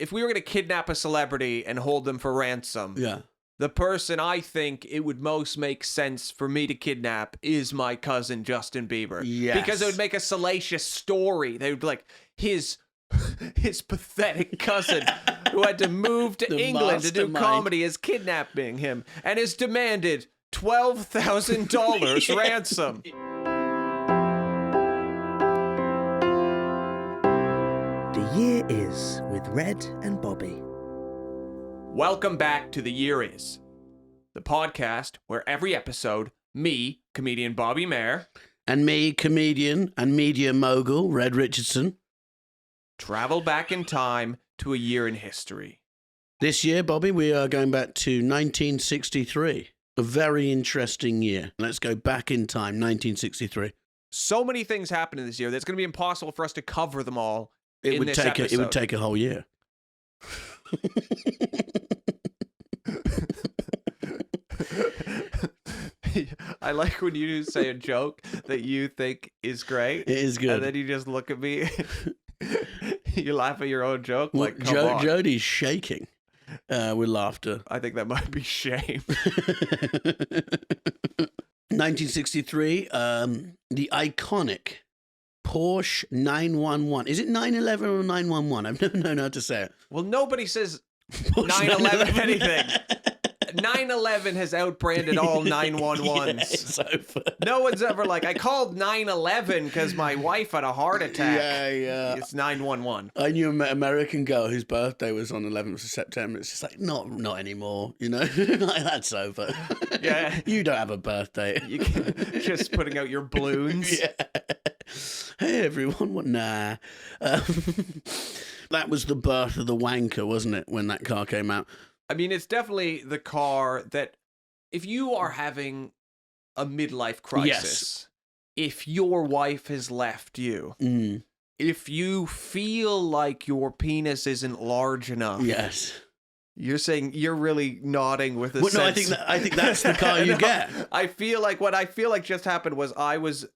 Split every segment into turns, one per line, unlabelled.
if we were going to kidnap a celebrity and hold them for ransom, the person I think it would most make sense for me to kidnap is my cousin Justin Bieber.
Yes.
Because it would make a salacious story. They would be like, his pathetic cousin who had to move to England to do comedy is kidnapping him and has demanded $12,000 ransom.
The Year Is with Red and Bobby.
Welcome back to The Year Is, the podcast where every episode, me, comedian Bobby Mair,
and me, comedian and media mogul Red Richardson,
travel back in time to a year in history.
This year, Bobby, we are going back to 1963. A very interesting year. Let's go back in time, 1963.
So many things happened in this year that it's going to be impossible for us to cover them all in this episode.
It would take a whole year.
I like when you say a joke that you think is great.
It is good.
And then you just look at me. You laugh at your own joke. Like, come on.
Jody's shaking with laughter.
I think that might be shame.
1963, the iconic Porsche 911. Is it 911 or 911? I've never known how to say it.
Well, nobody says 911 anything. 911 has outbranded all 911s.
Yeah, it's over.
No one's ever like, I called 911 because my wife had a heart attack.
Yeah.
It's 911.
I knew an American girl whose birthday was on 11th of September. It's just like, not anymore, you know? Like, that's over.
Yeah.
You don't have a birthday.
You can, just putting out your balloons.
Yeah. Hey, everyone. What? Nah. That was the birth of the wanker, wasn't it, when that car came out?
I mean, it's definitely the car that, if you are having a midlife crisis, if your wife has left you, if you feel like your penis isn't large enough, you're saying you're really nodding with a sense.
No, I think that's the car you get.
I feel like just happened was I was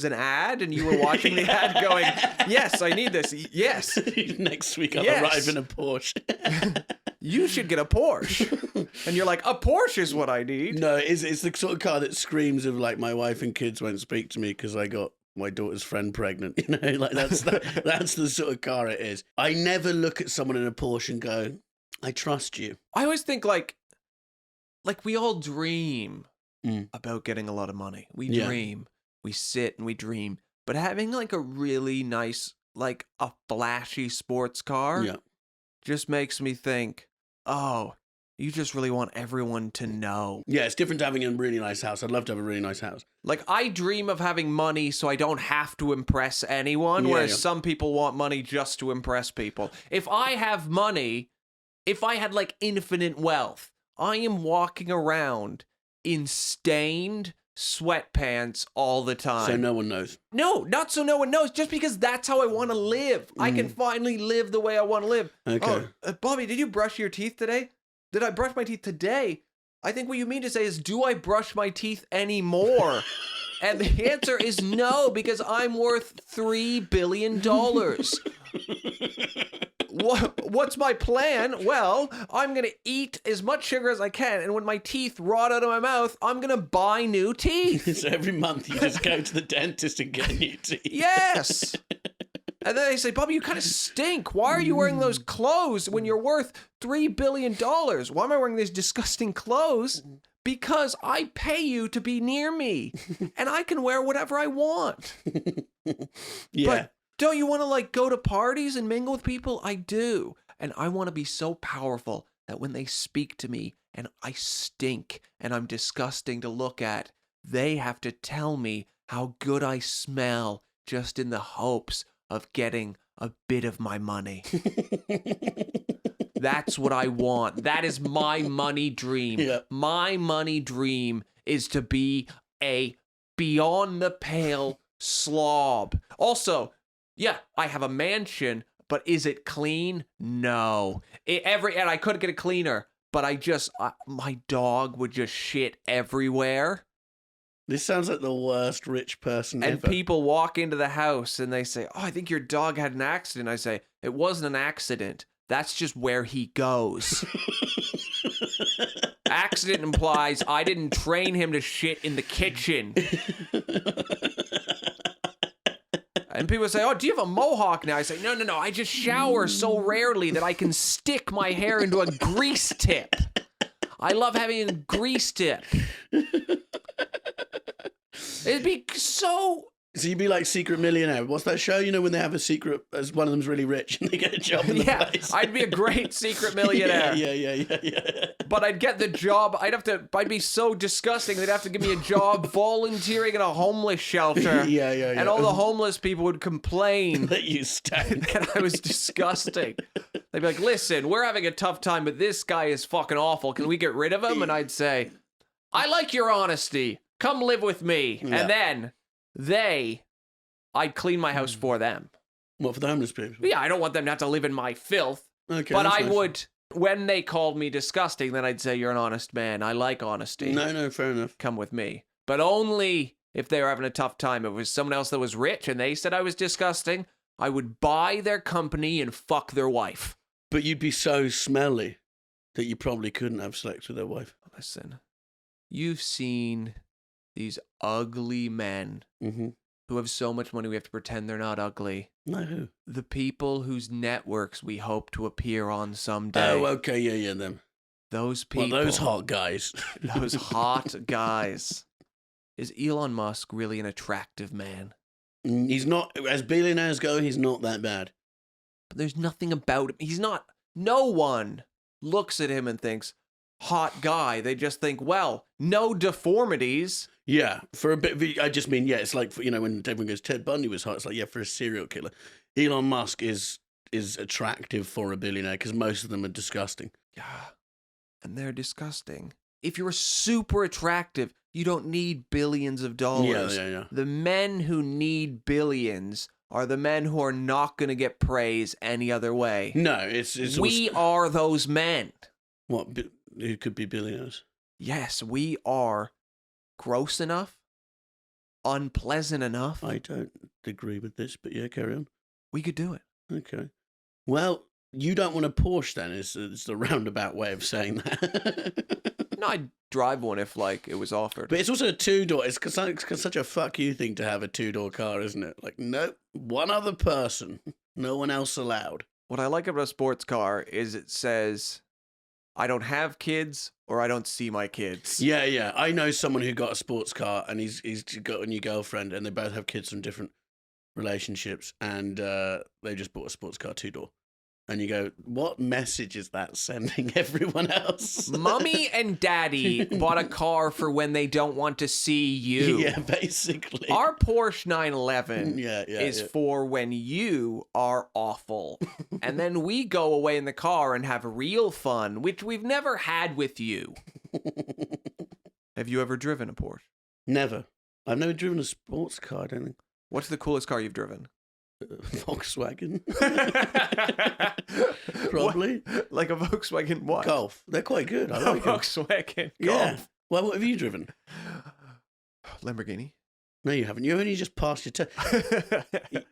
an ad and you were watching the ad going, yes, I need this. Yes.
Next week I'll arrive in a Porsche.
You should get a Porsche. And you're like, a Porsche is what I need.
No, it's the sort of car that screams of like, my wife and kids won't speak to me because I got my daughter's friend pregnant. You know, like that's the sort of car it is. I never look at someone in a Porsche and go, I trust you.
I always think like we all dream about getting a lot of money. We dream. We sit and we dream. But having like a really nice, like a flashy sports car just makes me think, oh, you just really want everyone to know.
Yeah, it's different to having a really nice house. I'd love to have a really nice house.
Like, I dream of having money so I don't have to impress anyone, whereas some people want money just to impress people. If I have money, if I had, like, infinite wealth, I am walking around in stained sweatpants all the time.
So no one knows.
No, not so no one knows, just because that's how I want to live. I can finally live the way I want to live.
Okay.
Bobby, did you brush your teeth today? Did I brush my teeth today? I think what you mean to say is, do I brush my teeth anymore? And the answer is no, because I'm worth $3 billion. What's my plan? Well, I'm going to eat as much sugar as I can, and when my teeth rot out of my mouth, I'm going to buy new teeth.
So every month you just go to the dentist and get new teeth.
Yes. And then they say, Bobby, you kind of stink. Why are you wearing those clothes when you're worth $3 billion? Why am I wearing these disgusting clothes? Because I pay you to be near me, and I can wear whatever I want.
Yeah.
But don't you want to, like, go to parties and mingle with people? I do. And I want to be so powerful that when they speak to me and I stink and I'm disgusting to look at, they have to tell me how good I smell just in the hopes of getting a bit of my money. That's what I want. That is my money dream.
Yeah.
My money dream is to be a beyond the pale slob. Also, yeah, I have a mansion, but is it clean? No. And I couldn't get it cleaner, but my dog would just shit everywhere.
This sounds like the worst rich person
and
ever.
People walk into the house and they say, oh, I think your dog had an accident. I say, it wasn't an accident. That's just where he goes. Accident implies I didn't train him to shit in the kitchen. And people say, oh, do you have a mohawk now? I say, no, I just shower so rarely that I can stick my hair into a grease tip. I love having a grease tip. It'd be so...
So you'd be like Secret Millionaire. What's that show? You know, when they have a secret, as one of them's really rich and they get a job in the place.
I'd be a great secret millionaire.
Yeah.
But I'd get the job. I'd be so disgusting. They'd have to give me a job volunteering in a homeless shelter.
Yeah.
And all the homeless people would complain
that you stank.
that I was disgusting. They'd be like, listen, we're having a tough time, but this guy is fucking awful. Can we get rid of him? And I'd say, I like your honesty. Come live with me. Yeah. And then... I'd clean my house for them.
What, for the homeless people?
Yeah, I don't want them to have to live in my filth.
Okay,
but I would, when they called me disgusting, then I'd say, you're an honest man. I like honesty.
No, fair enough.
Come with me. But only if they were having a tough time. If it was someone else that was rich and they said I was disgusting, I would buy their company and fuck their wife.
But you'd be so smelly that you probably couldn't have sex with their wife.
Listen, you've seen... these ugly men who have so much money we have to pretend they're not ugly.
No, who?
The people whose networks we hope to appear on someday.
Oh, okay, yeah, them.
Those people.
Well, those hot guys.
Those hot guys. Is Elon Musk really an attractive man?
He's not, as billionaires go, he's not that bad.
But there's nothing about him. He's not, no one looks at him and thinks, hot guy. They just think, well, no deformities.
Yeah, for a bit. I just mean, yeah, it's like, when everyone goes, Ted Bundy was hot. It's like, yeah, for a serial killer. Elon Musk is attractive for a billionaire because most of them are disgusting.
Yeah, and they're disgusting. If you're super attractive, you don't need billions of dollars.
Yeah.
The men who need billions are the men who are not going to get praise any other way.
No, it's
we are those men.
What? Who could be billionaires?
Yes, we are gross enough, unpleasant enough.
I don't agree with this, but yeah, carry on.
We could do it.
Okay. Well, you don't want a Porsche then, is the roundabout way of saying that.
No, I'd drive one if, it was offered.
But it's also a two-door. It's such a fuck you thing to have a two-door car, isn't it? Like, nope, one other person, no one else allowed.
What I like about a sports car is it says... I don't have kids, or I don't see my kids.
Yeah. I know someone who got a sports car, and he's got a new girlfriend, and they both have kids from different relationships, and they just bought a sports car two-door. And you go, what message is that sending everyone else?
Mommy and daddy bought a car for when they don't want to see you.
Yeah, basically.
Our Porsche 911 is
yeah.
for when you are awful. And then we go away in the car and have real fun, which we've never had with you. Have you ever driven a Porsche?
Never. I've never driven a sports car, I don't think.
What's the coolest car you've driven?
Volkswagen. Probably.
What? Like a Volkswagen what?
Golf. They're quite good. I like them.
Volkswagen Golf.
Yeah. Well, what have you driven?
Lamborghini.
No, you haven't. You only just passed your test.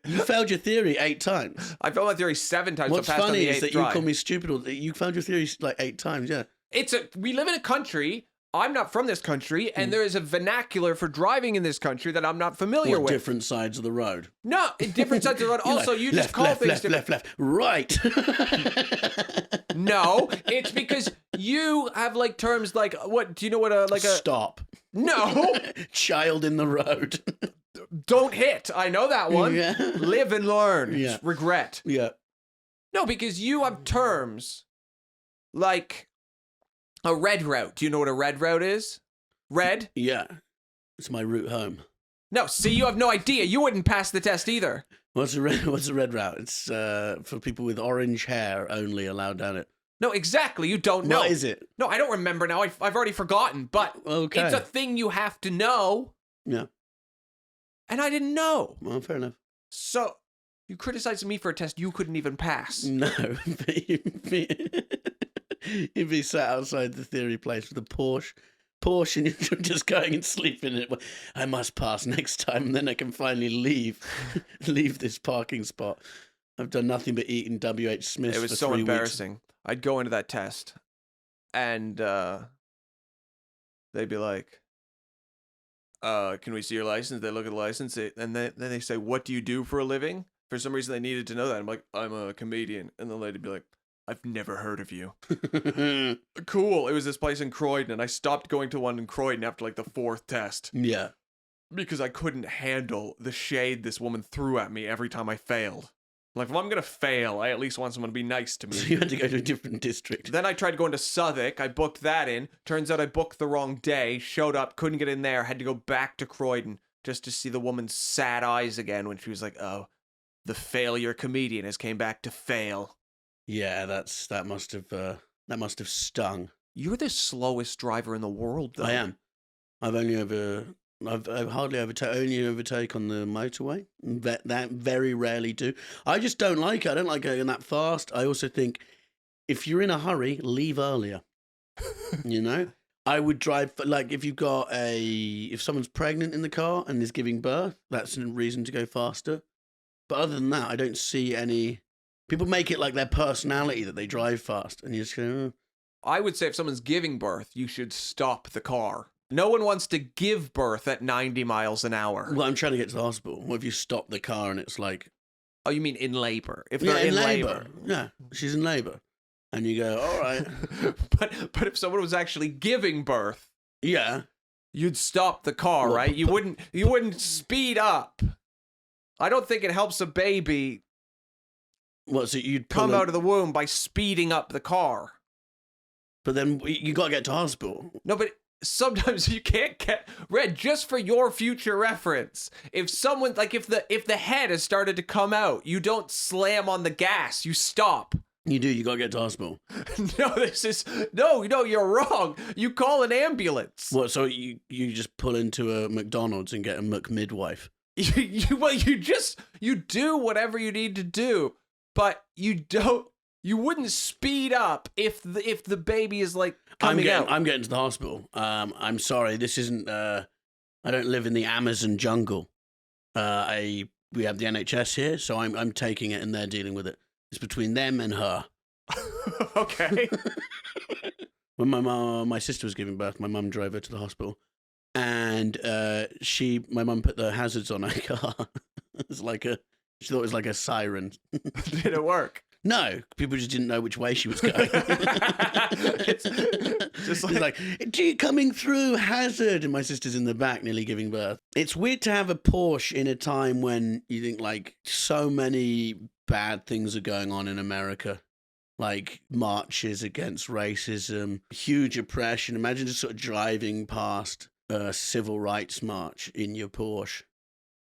You failed your theory 8 times.
I failed my theory 7 times.
What's
so passed
funny
on the
is that
try.
you call me stupid. You failed your theory 8 times, yeah.
We live in a country... I'm not from this country, and there is a vernacular for driving in this country that I'm not familiar with.
Different sides of the road.
No, different sides of the road. Also, you just call things
left, right.
No, it's because you have terms like what? Do you know what a
stop?
No,
child in the road.
Don't hit. I know that one.
Yeah.
Live and learn.
Yeah.
Regret.
Yeah.
No, because you have terms like. A red route. Do you know what a red route is? Red?
Yeah. It's my route home.
No, see, you have no idea. You wouldn't pass the test either.
What's a red route? It's for people with orange hair only allowed down it.
No, exactly. You don't know.
What is it?
No, I don't remember now. I've already forgotten, but
okay.
It's a thing you have to know.
Yeah.
And I didn't know.
Well, fair enough.
So, you criticized me for a test you couldn't even pass.
No, you'd be sat outside the theory place with a Porsche, and you're just going and sleeping in it. I must pass next time, and then I can finally leave this parking spot. I've done nothing but eating W.H. Smith.
It was
for
so
3
embarrassing. I'd go into that test, and they'd be like, can we see your license? They look at the license, and then they say, what do you do for a living? For some reason, they needed to know that. I'm like, I'm a comedian. And the lady'd be like, I've never heard of you.
weeks.
Cool. It was this place in Croydon, and I stopped going to one in Croydon after like the 4th test
Yeah.
because I couldn't handle the shade this woman threw at me every time I failed. Like, if I'm going to fail, I at least want someone to be nice to me.
So you had to go to a different district.
Then I tried going to Southwark. I booked that in. Turns out I booked the wrong day. Showed up, couldn't get in there. Had to go back to Croydon just to see the woman's sad eyes again when she was like, "Oh, the failure comedian has came back to fail."
Yeah, that must have stung.
You're the slowest driver in the world, though.
I am. I've hardly only overtake on the motorway. That very rarely do. I just don't like it. I don't like going that fast. I also think if you're in a hurry, leave earlier. You know, I would drive like if someone's pregnant in the car and is giving birth, that's a reason to go faster. But other than that, I don't see any. People make it like their personality that they drive fast, and you just go. Oh.
I would say if someone's giving birth, you should stop the car. No one wants to give birth at 90 miles an hour.
Well, I'm trying to get to the hospital. What if you stop the car and it's like...
Oh, you mean in labor? If they're in labor.
Yeah, she's in labor. And you go, all right.
But if someone was actually giving birth...
Yeah.
You'd stop the car,
Well,
right? You wouldn't speed up. I don't think it helps a baby
What, so you'd
come out of the womb by speeding up the car.
But then you got to get to hospital.
No, but... Sometimes you can't get Red, just for your future reference. If someone like if the head has started to come out, you don't slam on the gas, you stop.
You do, you gotta get to hospital.
No, you're wrong. You call an ambulance.
What, so you just pull into a McDonald's and get a McMidwife?
You do whatever you need to do, but you wouldn't speed up if the baby is like coming out.
I'm getting to the hospital. I'm sorry, this isn't. I don't live in the Amazon jungle. We have the NHS here, so I'm taking it and they're dealing with it. It's between them and her.
Okay.
When my sister was giving birth, my mum drove her to the hospital, and my mum put the hazards on her car. She thought it was like a siren.
Did it work?
No, people just didn't know which way she was going.
It's just
like, coming through, hazard. And my sister's in the back nearly giving birth. It's weird to have a Porsche in a time when you think like so many bad things are going on in America. Like marches against racism, huge oppression. Imagine just sort of driving past a civil rights march in your Porsche.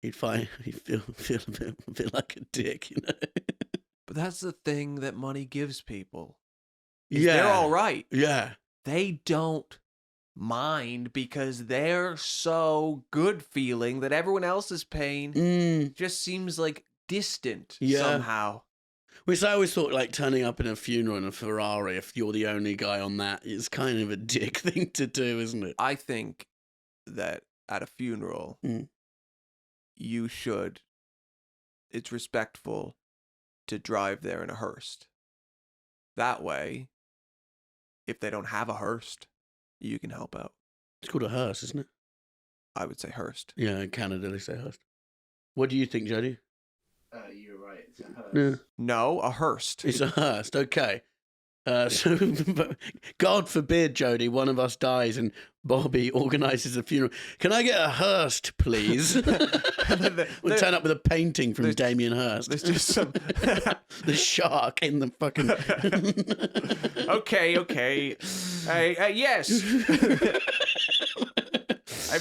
You'd feel a bit like a dick, you know?
But that's the thing that money gives people.
Yeah.
They're all right.
Yeah.
They don't mind because they're so good feeling that everyone else's pain just seems like distant somehow.
Which I always thought, like, turning up in a funeral in a Ferrari, if you're the only guy on that, is kind of a dick thing to do, isn't it?
I think that at a funeral, you should, it's respectful to drive there in a hearse. That way, if they don't have a hearse, you can help out.
It's called a hearse, isn't it?
I would say hearse.
Yeah, in Canada they say hearse. What do you think, Jody?
You're right. It's a hearse.
Yeah.
No, a hearse.
It's a hearse. Okay. So, God forbid, Jody, one of us dies and Bobby organises a funeral. Can I get a hearse, please? We'll turn up with a painting from Damien Hirst.
There's just some...
the shark in the fucking...
Okay. Yes. I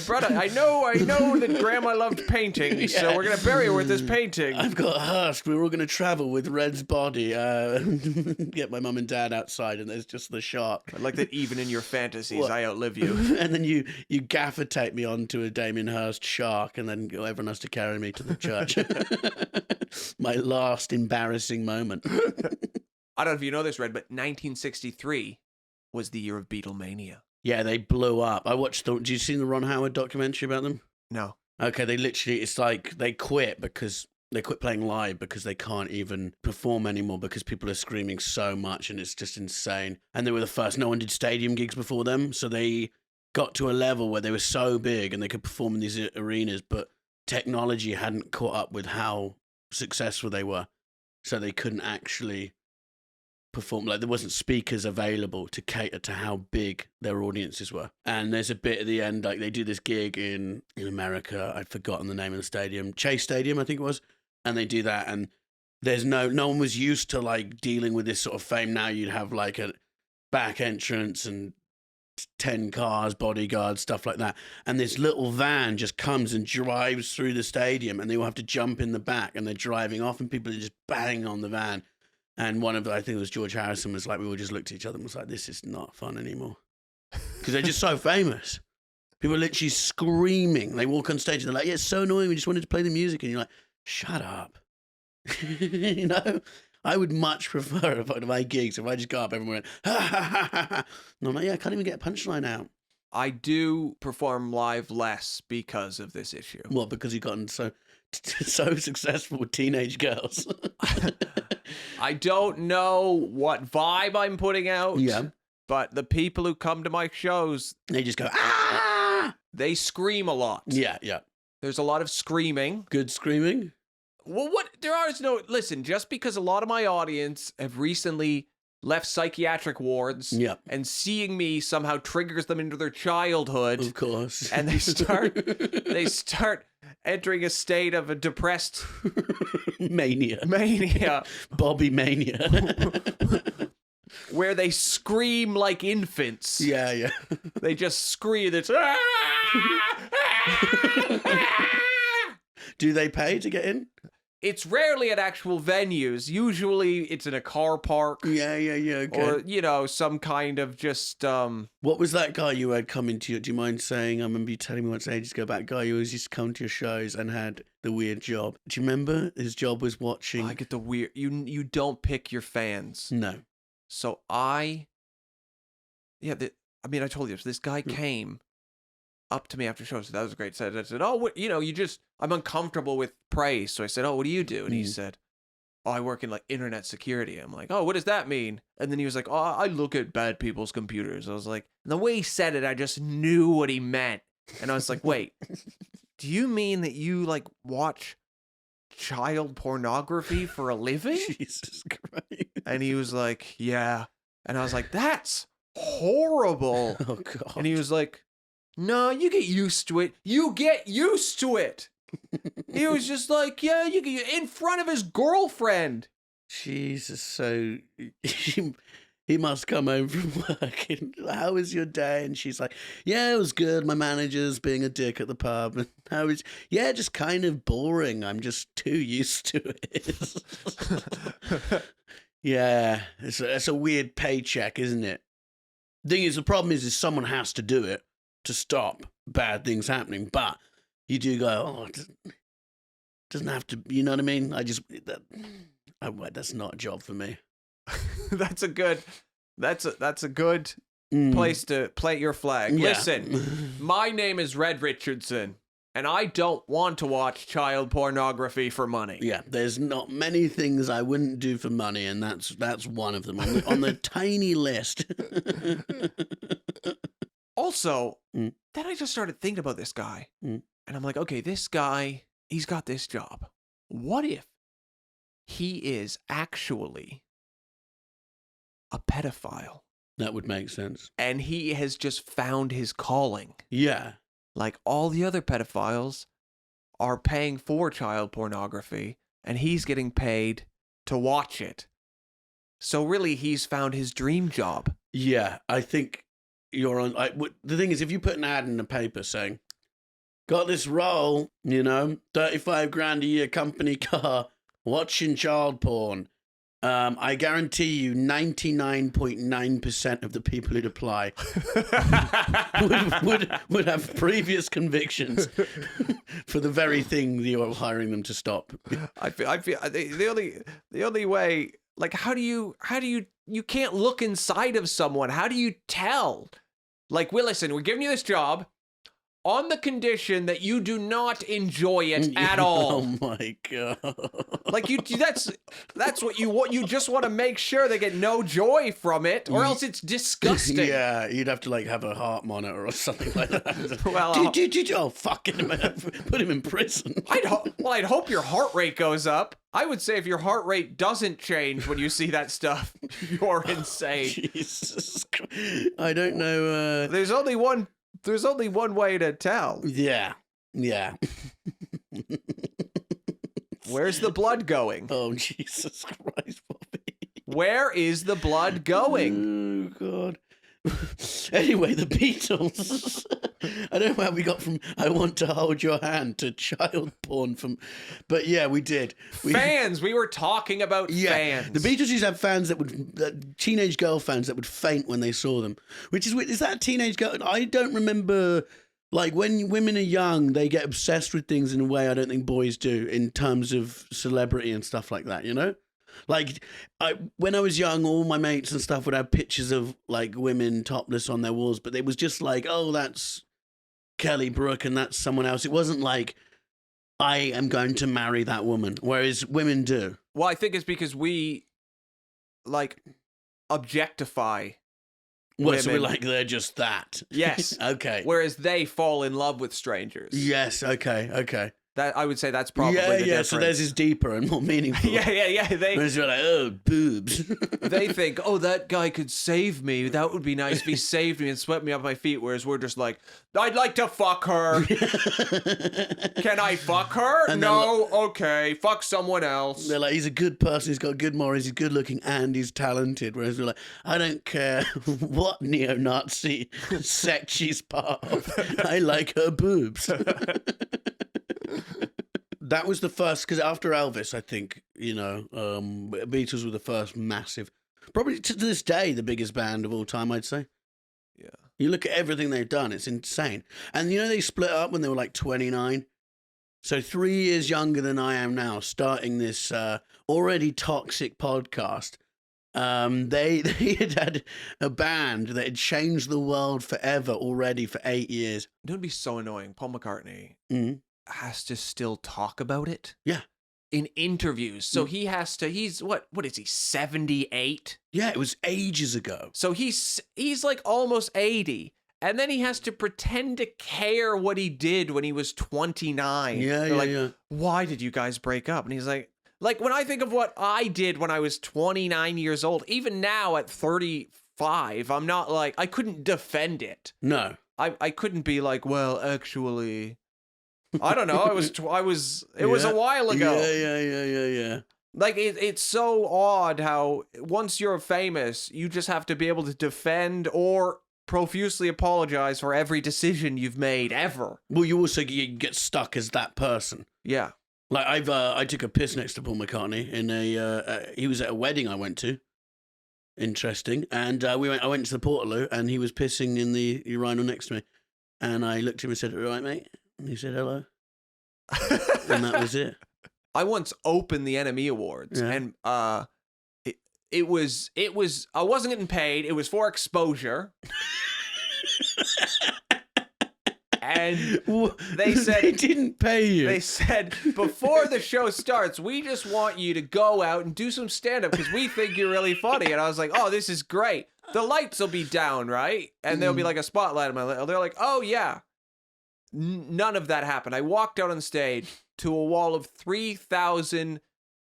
know that Grandma loved painting, so we're going to bury her with this painting.
I've got a hearse. We're all going to travel with Red's body. Get my mum and dad outside, and there's just the shark.
I like that even in your fantasies, I outlive you.
And then you gaffer tape me onto a Damien Hirst shark, and then everyone has to carry me to the church. My last embarrassing moment.
I don't know if you know this, Red, but 1963 was the year of Beatlemania.
Yeah, they blew up. Did you see the Ron Howard documentary about them?
No.
Okay, it's like they quit because they quit playing live because they can't even perform anymore because people are screaming so much and it's just insane. And they were the first. No one did stadium gigs before them, so they got to a level where they were so big and they could perform in these arenas, but technology hadn't caught up with how successful they were, so they couldn't actually perform. Like, there wasn't speakers available to cater to how big their audiences were. And there's a bit at the end, like they do this gig in America. I'd forgotten the name of the stadium, Chase Stadium, I think it was. And they do that, and there's no one was used to like dealing with this sort of fame. Now you'd have like a back entrance and 10 cars, bodyguards, stuff like that. And this little van just comes and drives through the stadium, and they all have to jump in the back, and they're driving off, and people are just banging on the van. And one of, I think it was George Harrison, was like, we all just looked at each other and was like, this is not fun anymore. Because they're just so famous. People are literally screaming. They walk on stage and they're like, yeah, it's so annoying. We just wanted to play the music. And you're like, shut up. You know? I would much prefer if my gigs, if I just got up, everyone went, ha, ha, ha, ha, ha. And I'm like, yeah, I can't even get a punchline out.
I do perform live less because of this issue.
What, because you've gotten so successful with teenage girls?
I don't know what vibe I'm putting out.
Yeah.
But the people who come to my shows,
They just go, ah!
they scream a lot.
Yeah, yeah.
There's a lot of screaming.
Good screaming?
Well, listen, just because a lot of my audience have recently left psychiatric wards,
Yeah.
and seeing me somehow triggers them into their childhood,
Of course.
and they start entering a state of a depressed
Mania. Bobby mania.
where they scream like infants.
Yeah, yeah.
They just scream. It's
Do they pay to get in?
It's rarely at actual venues. Usually it's in a car park.
Yeah, okay.
Or, some kind of just...
What was that guy you had coming to you? Do you mind saying? I remember you telling me once ages ago about a guy who always used to come to your shows and had the weird job. Do you remember? His job was watching...
I get the weird... You don't pick your fans.
No.
So I told you, this guy came up to me after shows. So that was a great set. I said, oh, I'm uncomfortable with praise. So I said, oh, what do you do? And he said, oh, I work in like internet security. I'm like, oh, what does that mean? And then he was like, oh, I look at bad people's computers. I was like, and the way he said it, I just knew what he meant. And I was like, wait, do you mean that you like watch child pornography for a living?
Jesus Christ.
And he was like, yeah. And I was like, that's horrible.
Oh, God.
And he was like, no, you get used to it. You get used to it. He was just like, yeah, you get in front of his girlfriend.
Jesus, so he must come home from work and how was your day? And she's like, yeah, it was good. My manager's being a dick at the pub. And how was, yeah, just kind of boring. I'm just too used to it. Yeah, it's a weird paycheck, isn't it? The problem is someone has to do it to stop bad things happening. But you do go, oh, it doesn't have to, you know what I mean? That's not a job for me.
That's a good place to plant your flag.
Yeah.
Listen, my name is Red Richardson, and I don't want to watch child pornography for money.
Yeah, there's not many things I wouldn't do for money, and that's one of them on the tiny list.
Also, then I just started thinking about this guy, and I'm like, okay, this guy, he's got this job. What if he is actually a pedophile?
That would make sense.
And he has just found his calling.
Yeah.
Like all the other pedophiles are paying for child pornography, and he's getting paid to watch it. So really, he's found his dream job.
Yeah, I think you're on. The thing is, if you put an ad in the paper saying, got this role, 35 grand a year company car, watching child porn, I guarantee you 99.9% of the people who'd apply would have previous convictions for the very thing you're hiring them to stop.
I feel the only way, like, how do you can't look inside of someone. How do you tell? Like, well, listen, we're giving you this job. on the condition that you do not enjoy it at all.
Oh my God.
Like that's what you just want to make sure they get no joy from it, or else it's disgusting.
Yeah, you'd have to like have a heart monitor or something like that.
Well,
oh, fucking put him in prison.
I'd hope your heart rate goes up. I would say if your heart rate doesn't change when you see that stuff, you're insane.
Jesus Christ. I don't know.
There's only one way to tell.
Yeah.
Where's the blood going?
Oh, Jesus Christ, Bobby.
Where is the blood going?
Oh, God. Anyway, the Beatles. I don't know how we got from I Want to Hold Your Hand to child porn but yeah, we did.
Fans, we were talking about fans.
The Beatles used to have fans teenage girl fans that would faint when they saw them. Is that a teenage girl? I don't remember. Like, when women are young, they get obsessed with things in a way I don't think boys do in terms of celebrity and stuff like that, you know? Like, when I was young, all my mates and stuff would have pictures of, like, women topless on their walls, but it was just like, oh, that's Kelly Brook and that's someone else. It wasn't like, I am going to marry that woman, whereas women do.
Well, I think it's because we, like, objectify
Well, so we're
women.
like, they're just that.
Yes.
Okay.
Whereas they fall in love with strangers.
Yes, okay.
That I would say that's probably the difference.
So theirs is deeper and more meaningful.
Yeah.
Whereas you're like, oh, boobs.
They think, oh, that guy could save me. That would be nice if he saved me and swept me off my feet. Whereas we're just like, I'd like to fuck her. Can I fuck her?
And
no. Okay. Fuck someone else.
They're like, he's a good person, he's got good morals, he's good looking, and he's talented. Whereas we're like, I don't care what neo-Nazi sect she's part of. I like her boobs. That was the first, because after Elvis, I think, Beatles were the first massive, probably to this day, the biggest band of all time, I'd say.
Yeah.
You look at everything they've done, it's insane. And they split up when they were like 29. So 3 years younger than I am now, starting this already toxic podcast. They had a band that had changed the world forever already for 8 years.
It would be so annoying. Paul McCartney has to still talk about it.
Yeah.
In interviews. So he's what is he, 78?
Yeah, it was ages ago.
So he's like almost 80. And then he has to pretend to care what he did when he was 29.
Yeah.
Why did you guys break up? And he's like when I think of what I did when I was 29 years old, even now at 35, I'm not like, I couldn't defend it.
No.
I couldn't be like, well, actually, I don't know. It was a while ago.
Yeah.
Like, it's so odd how once you're famous, you just have to be able to defend or profusely apologize for every decision you've made ever.
Well, you also get stuck as that person.
Yeah.
Like, I took a piss next to Paul McCartney in he was at a wedding I went to. Interesting. And I went to the Portaloo and he was pissing in the urinal next to me. And I looked at him and said, all right, mate? And he said, hello. And that was it.
I once opened the NME Awards and it was I wasn't getting paid. It was for exposure. And they said
they didn't pay you.
They said, before the show starts, we just want you to go out and do some stand-up because we think you're really funny. And I was like, oh, this is great. The lights will be down, right? And there'll be like a spotlight on my lip. They're like, oh, yeah. None of that happened. I walked out on stage to a wall of 3,000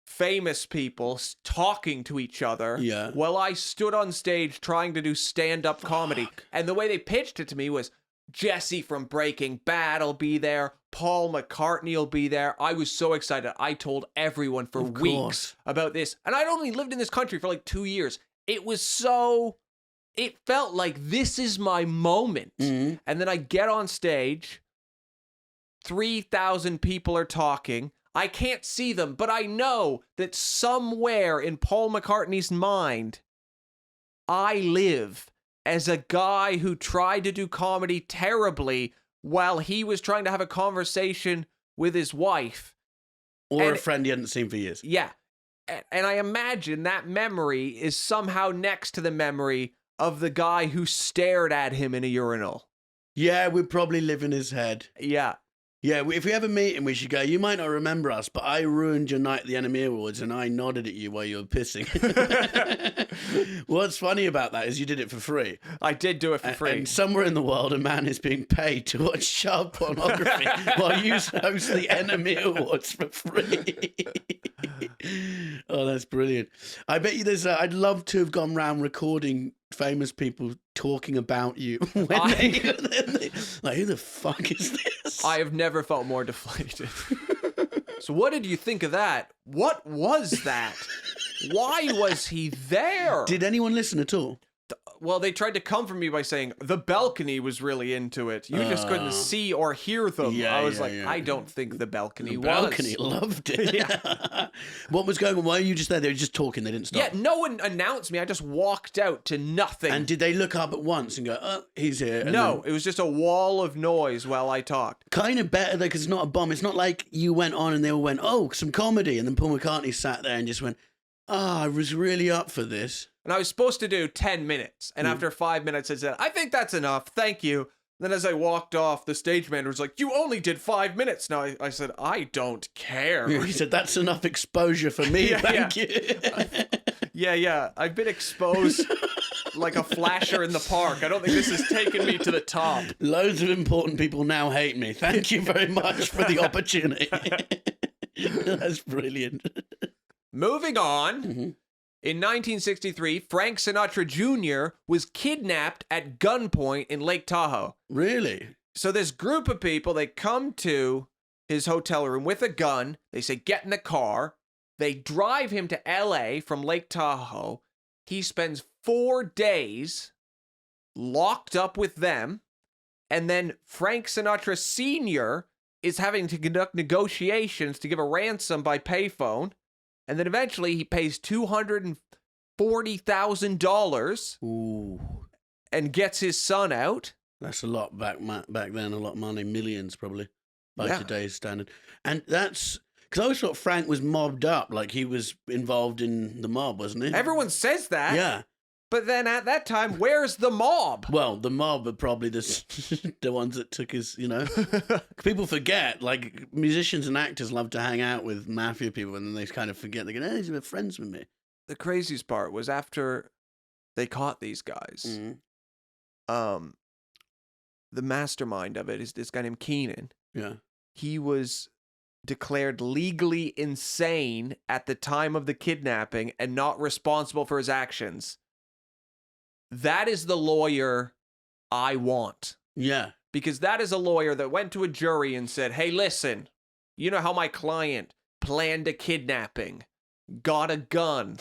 famous people talking to each other while I stood on stage trying to do stand-up comedy. And the way they pitched it to me was, Jesse from Breaking Bad will be there. Paul McCartney will be there. I was so excited. I told everyone for weeks about this. And I'd only lived in this country for like 2 years. It felt like this is my moment. And then I get on stage. 3,000 people are talking. I can't see them, but I know that somewhere in Paul McCartney's mind, I live as a guy who tried to do comedy terribly while he was trying to have a conversation with his wife.
Or a friend he hadn't seen for years.
Yeah. And I imagine that memory is somehow next to the memory of the guy who stared at him in a urinal.
Yeah, we'd probably live in his head.
Yeah.
Yeah, if we ever meet him, we should go, you might not remember us, but I ruined your night at the Enemy Awards and I nodded at you while you were pissing. What's funny about that is you did it for free.
I did do it for free.
And somewhere in the world, a man is being paid to watch child pornography while you host the Enemy Awards for free. Oh, that's brilliant. I bet you I'd love to have gone round recording famous people talking about you. When like, who the fuck is this?
I have never felt more deflated. So what did you think of that? What was that? Why was he there?
Did anyone listen at all?
Well, they tried to comfort me by saying the balcony was really into it. You just couldn't see or hear them.
Yeah,
I was
yeah.
I don't think the balcony was.
The balcony loved it.
Yeah.
What was going on? Why were you just there? They were just talking. They didn't stop.
Yeah, no one announced me. I just walked out to nothing.
And did they look up at once and go, oh, he's here? And
no,
then...
it was just a wall of noise while I talked.
Kind of better, though, because it's not a bomb. It's not like you went on and they all went, oh, some comedy. And then Paul McCartney sat there and just went, I was really up for this.
And I was supposed to do 10 minutes. And after 5 minutes, I said, I think that's enough. Thank you. Then as I walked off, the stage manager was like, you only did 5 minutes. Now I said, I don't care.
He said, that's enough exposure for me. Thank you.
Yeah. I've been exposed like a flasher in the park. I don't think this has taken me to the top.
Loads of important people now hate me. Thank you very much for the opportunity. That's brilliant.
Moving on.
Mm-hmm.
In 1963, Frank Sinatra Jr. was kidnapped at gunpoint in Lake Tahoe.
Really?
So this group of people, they come to his hotel room with a gun. They say, get in the car. They drive him to LA from Lake Tahoe. He spends 4 days locked up with them. And then Frank Sinatra Sr. is having to conduct negotiations to give a ransom by payphone. And then eventually he pays $240,000
Ooh.
and gets his son out.
That's a lot back then, a lot of money, millions probably, by today's standard. And that's, because I always thought Frank was mobbed up, like he was involved in the mob, wasn't he?
Everyone says that.
Yeah.
But then at that time, where's the mob?
Well, the mob are probably the ones that took his, People forget, like musicians and actors love to hang out with mafia people and then they kind of forget. They go, these are friends with me.
The craziest part was after they caught these guys, the mastermind of it is this guy named Keenan.
Yeah.
He was declared legally insane at the time of the kidnapping and not responsible for his actions. That is the lawyer I want.
Yeah.
Because that is a lawyer that went to a jury and said, hey, listen, you know how my client planned a kidnapping, got a gun,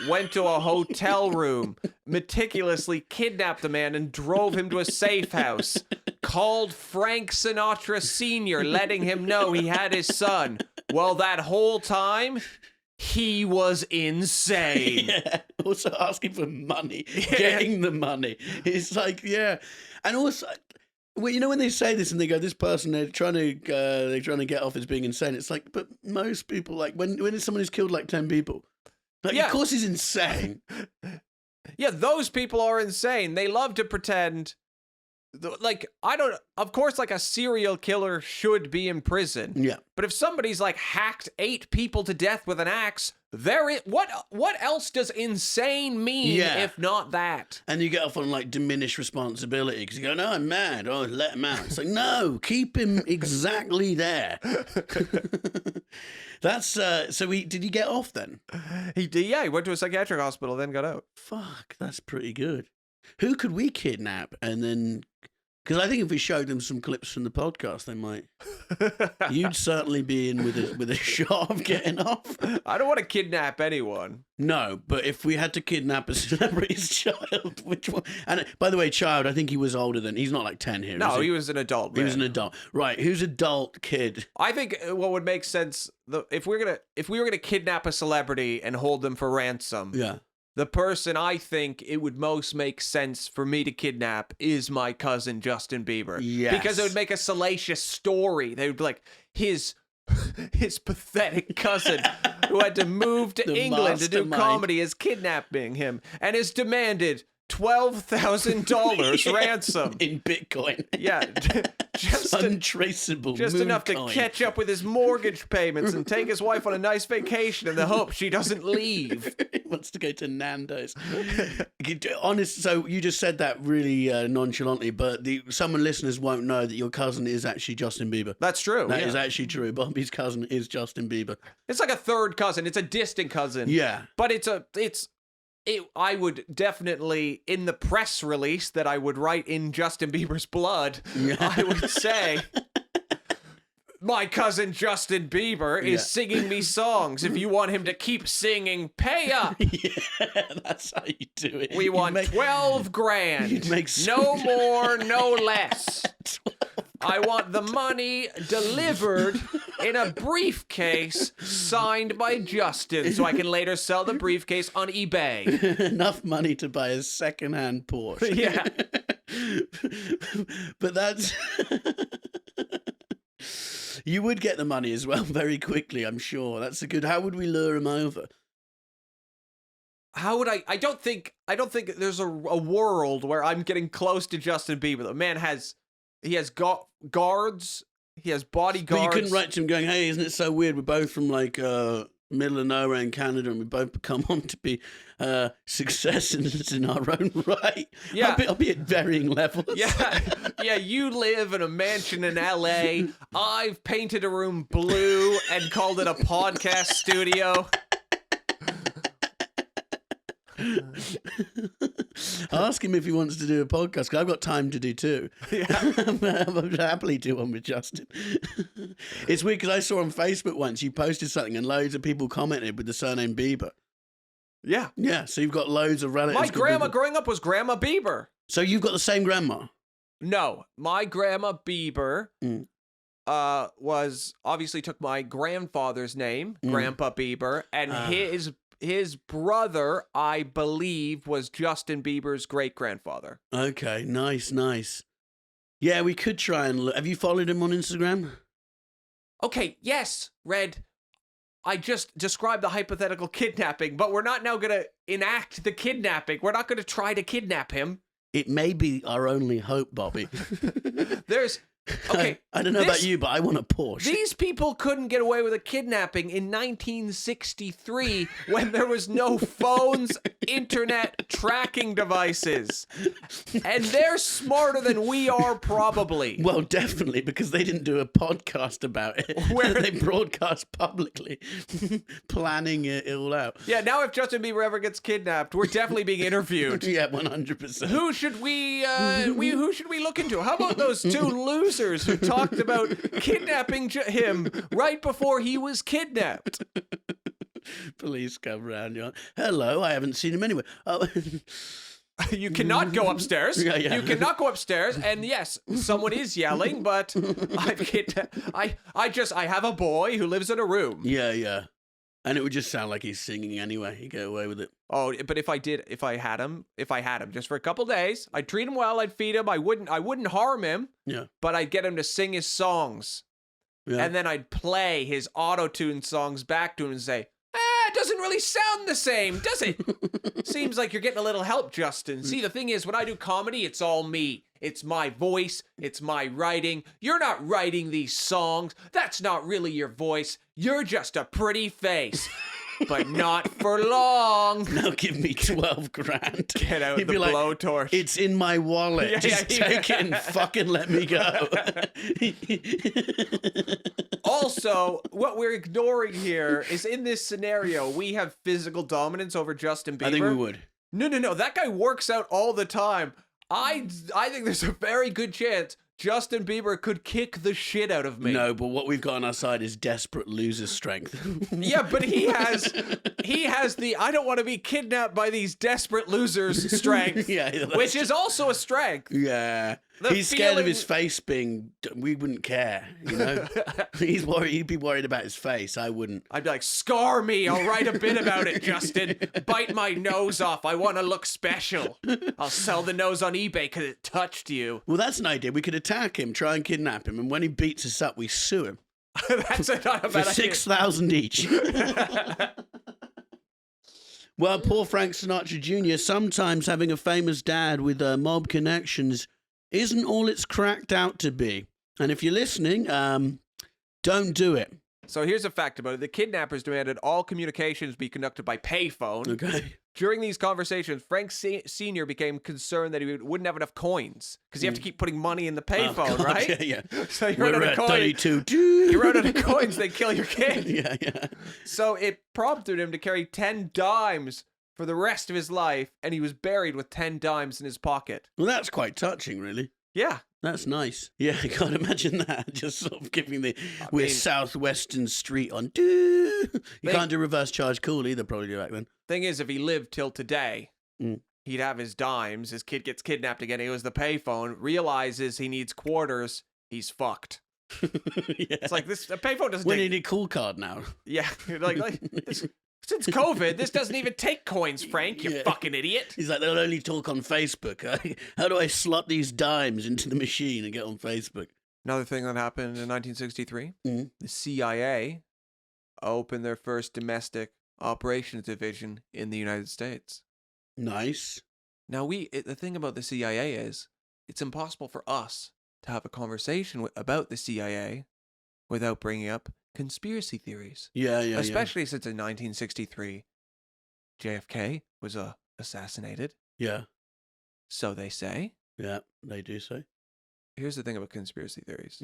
went to a hotel room, meticulously kidnapped a man and drove him to a safe house, called Frank Sinatra Sr., letting him know he had his son. Well, that whole time, he was insane.
Yeah. Also asking for money, getting the money. It's like, yeah. And also, well, when they say this and they go, this person, they're trying to get off as being insane. It's like, but most people, like when it's someone who's killed like 10 people, like, of course he's insane.
Yeah, those people are insane. They love to pretend. Like, of course, like a serial killer should be in prison.
Yeah.
But if somebody's like hacked 8 people to death with an axe, what else does insane mean if not that? And
you get off on like diminished responsibility because you go, no, I'm mad. Oh, let him out. It's like, no, keep him exactly there. That's, so did he get off then?
He did, yeah. He went to a psychiatric hospital, then got out.
Fuck, that's pretty good. Who could we kidnap and then... Because I think if we showed them some clips from the podcast, they might... You'd certainly be in with a shot of getting off.
I don't want to kidnap anyone.
No, but if we had to kidnap a celebrity's child, which one? And by the way, child, I think he was older than... He's not like 10 here,
No, he was an adult, man.
He was an adult. Right, who's adult kid?
I think what would make sense... If we were gonna kidnap a celebrity and hold them for ransom...
Yeah.
The person I think it would most make sense for me to kidnap is my cousin, Justin Bieber.
Yes.
Because it would make a salacious story. They would be like, his pathetic cousin who had to move to England to do comedy is kidnapping him and has demanded $12,000 ransom.
In Bitcoin.
Yeah, just
Untraceable.
just enough to
moon coin.
catch up with his mortgage payments and take his wife on a nice vacation in the hope she doesn't leave.
He wants to go to Nando's. Honest, so you just said that really nonchalantly, but some listeners won't know that your cousin is actually Justin Bieber.
That's true.
That
yeah.
is actually true. Bobby's cousin is Justin Bieber.
It's like a third cousin. It's a distant cousin.
Yeah.
But I would definitely, in the press release that I would write in Justin Bieber's blood, I would say, my cousin Justin Bieber is singing me songs. If you want him to keep singing, pay up.
Yeah, that's how you do it.
We want 12 grand.
You'd make
No more, no less. I want the money delivered in a briefcase signed by Justin so I can later sell the briefcase on eBay.
Enough money to buy a second-hand Porsche.
Yeah.
But that's... You would get the money as well very quickly, I'm sure. That's a good... How would we lure him over?
How would I don't think there's a world where I'm getting close to Justin Bieber. The man has guards, he has bodyguards.
But you couldn't write to him going, hey, isn't it so weird? We're both from like middle of nowhere in Canada and we both come on to be successes in our own right.
Yeah.
I'll be at varying levels.
Yeah, you live in a mansion in LA. I've painted a room blue and called it a podcast studio.
Ask him if he wants to do a podcast, because I've got time to do too.
Yeah.
I would happily do one with Justin. It's weird because I saw on Facebook once you posted something and loads of people commented with the surname Bieber.
Yeah.
Yeah, so you've got loads of relatives.
My grandma
Bieber.
growing up was Grandma Bieber.
So you've got the same grandma?
No, my Grandma Bieber was obviously took my grandfather's name, Grandpa Bieber, and his brother, I believe, was Justin Bieber's great-grandfather.
Okay, nice. Yeah, we could try and look. Have you followed him on Instagram?
Okay, yes, Red. I just described the hypothetical kidnapping, but we're not now going to enact the kidnapping. We're not going to try to kidnap him.
It may be our only hope, Bobby.
There's... Okay,
I don't know about you, but I want a Porsche.
These people couldn't get away with a kidnapping in 1963 when there was no phones, internet, tracking devices. And they're smarter than we are, probably.
Well, definitely, because they didn't do a podcast about it.
Where
they broadcast publicly, planning it all out.
Yeah, now if Justin Bieber ever gets kidnapped, we're definitely being interviewed.
Yeah, 100%.
Who should we look into? How about those two losers who talked about kidnapping him right before he was kidnapped?
Police come round. You're, hello, I haven't seen him anywhere. Oh.
You cannot go upstairs.
Yeah.
You cannot go upstairs. And yes, someone is yelling, but I have a boy who lives in a room.
Yeah. And it would just sound like he's singing anyway. He'd get away with it.
Oh, but if I had him just for a couple days, I'd treat him well, I'd feed him, I wouldn't harm him.
Yeah.
But I'd get him to sing his songs.
Yeah.
And then I'd play his auto-tune songs back to him and say, it doesn't really sound the same, does it? Seems like you're getting a little help, Justin. See, the thing is, when I do comedy, it's all me. It's my voice. It's my writing. You're not writing these songs. That's not really your voice. You're just a pretty face. But not for long.
Now give me 12 grand.
Get out
He'd
the
be like,
blowtorch.
It's in my wallet. Just take it and fucking let me go.
Also, what we're ignoring here is in this scenario, we have physical dominance over Justin Bieber.
I think we would.
No. That guy works out all the time. I think there's a very good chance Justin Bieber could kick the shit out of me.
No, but what we've got on our side is desperate loser strength.
Yeah, but he has the I don't want to be kidnapped by these desperate losers strength.
Yeah,
which is also a strength.
Yeah. He's scared of his face being... We wouldn't care, you know? He's worried. He'd be worried about his face. I wouldn't.
I'd be like, scar me. I'll write a bit about it, Justin. Bite my nose off. I want to look special. I'll sell the nose on eBay because it touched you.
Well, that's an idea. We could attack him, try and kidnap him, and when he beats us up, we sue him.
That's not a bad
For $6,000 each. Well, poor Frank Sinatra Jr., sometimes having a famous dad with mob connections isn't all it's cracked out to be. And if you're listening, don't do it.
So here's a fact about it. The kidnappers demanded all communications be conducted by payphone.
Okay.
During these conversations, Frank Sr. became concerned that he wouldn't have enough coins because you have to keep putting money in the payphone,
God,
right?
Yeah.
So you
We're
run out
at
of coins.
32.
You run out of coins, they kill your kid.
Yeah.
So it prompted him to carry 10 dimes for the rest of his life, and he was buried with 10 dimes in his pocket.
Well, that's quite touching, really.
Yeah.
That's nice. Yeah, I can't imagine that. Just sort of giving we're Southwestern Street on. You can't do reverse charge cool either, probably back then.
Thing is, if he lived till today, he'd have his dimes. His kid gets kidnapped again. He goes to the payphone, realizes he needs quarters. He's fucked.
Yeah.
It's like this. A payphone doesn't.
We need a cool card now.
Yeah, since COVID, this doesn't even take coins, Frank. You fucking idiot.
He's like, they'll only talk on Facebook. How do I slot these dimes into the machine and get on Facebook?
Another thing that happened in 1963, the CIA opened their first domestic operations division in the United States.
Nice.
Now, the thing about the CIA is, it's impossible for us to have a conversation about the CIA without bringing up conspiracy theories.
Yeah.
Especially since in 1963, JFK was assassinated.
Yeah.
So they say.
Yeah, they do say.
Here's the thing about conspiracy theories.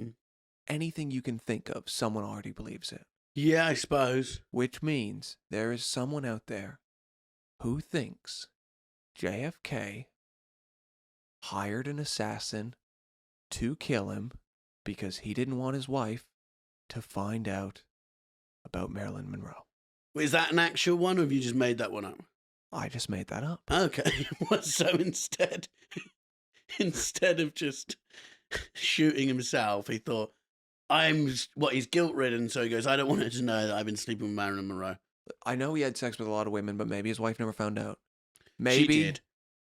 Anything you can think of, someone already believes it.
Yeah, I suppose.
Which means there is someone out there who thinks JFK hired an assassin to kill him because he didn't want his wife to find out about Marilyn Monroe.
Is that an actual one, or have you just made that one up?
I just made that up.
Okay. So instead of just shooting himself, he thought, he's guilt-ridden, so he goes, I don't want her to know that I've been sleeping with Marilyn Monroe.
I know he had sex with a lot of women, but maybe his wife never found out. Maybe.
She did.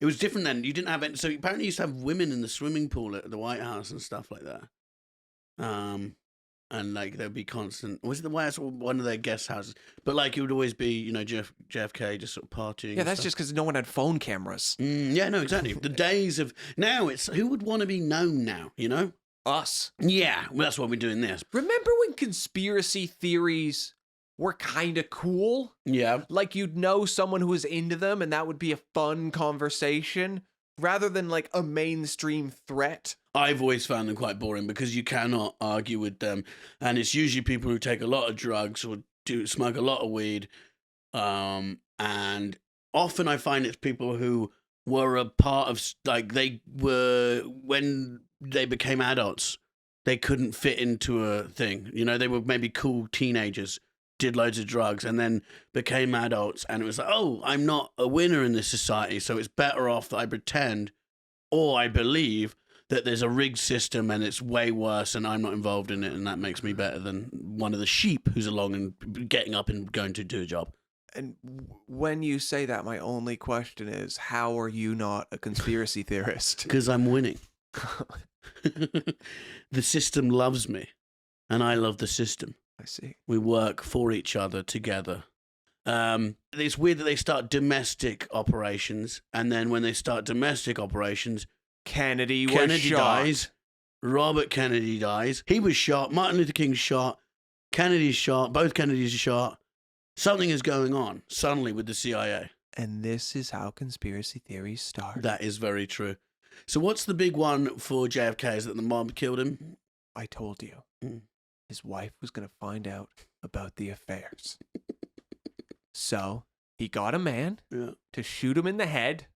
It was different then. You didn't have it. So apparently you used to have women in the swimming pool at the White House and stuff like that. And like there'd be constant. Was it the White House or one of their guest houses? But like it would always be, JFK just sort of partying.
Yeah, that's just because no one had phone cameras.
Yeah, no, exactly. The days of now, it's who would want to be known now?
Us.
Yeah, well, that's why we're doing this.
Remember when conspiracy theories were kind of cool?
Yeah.
Like you'd know someone who was into them and that would be a fun conversation rather than like a mainstream threat.
I've always found them quite boring because you cannot argue with them. And it's usually people who take a lot of drugs or smoke a lot of weed. And often I find it's people who were a part of, like they were, when they became adults, they couldn't fit into a thing. They were maybe cool teenagers, did loads of drugs, and then became adults. And it was like, oh, I'm not a winner in this society, so it's better off that I pretend or I believe that there's a rigged system and it's way worse and I'm not involved in it, and that makes me better than one of the sheep who's along and getting up and going to do a job.
And when you say that, my only question is, how are you not a conspiracy theorist?
Because I'm winning. The system loves me, and I love the system.
I see.
We work for each other together. It's weird that they start domestic operations, and then when they start domestic operations,
Kennedy
dies.
shot.
Robert Kennedy dies. He was shot. Martin Luther King's shot. Kennedy's shot. Both Kennedys are shot. Something is going on suddenly with the CIA.
And this is how conspiracy theories start.
That is very true. So what's the big one for JFK? Is that the mob killed him?
I told you. His wife was going to find out about the affairs. So he got a man to shoot him in the head.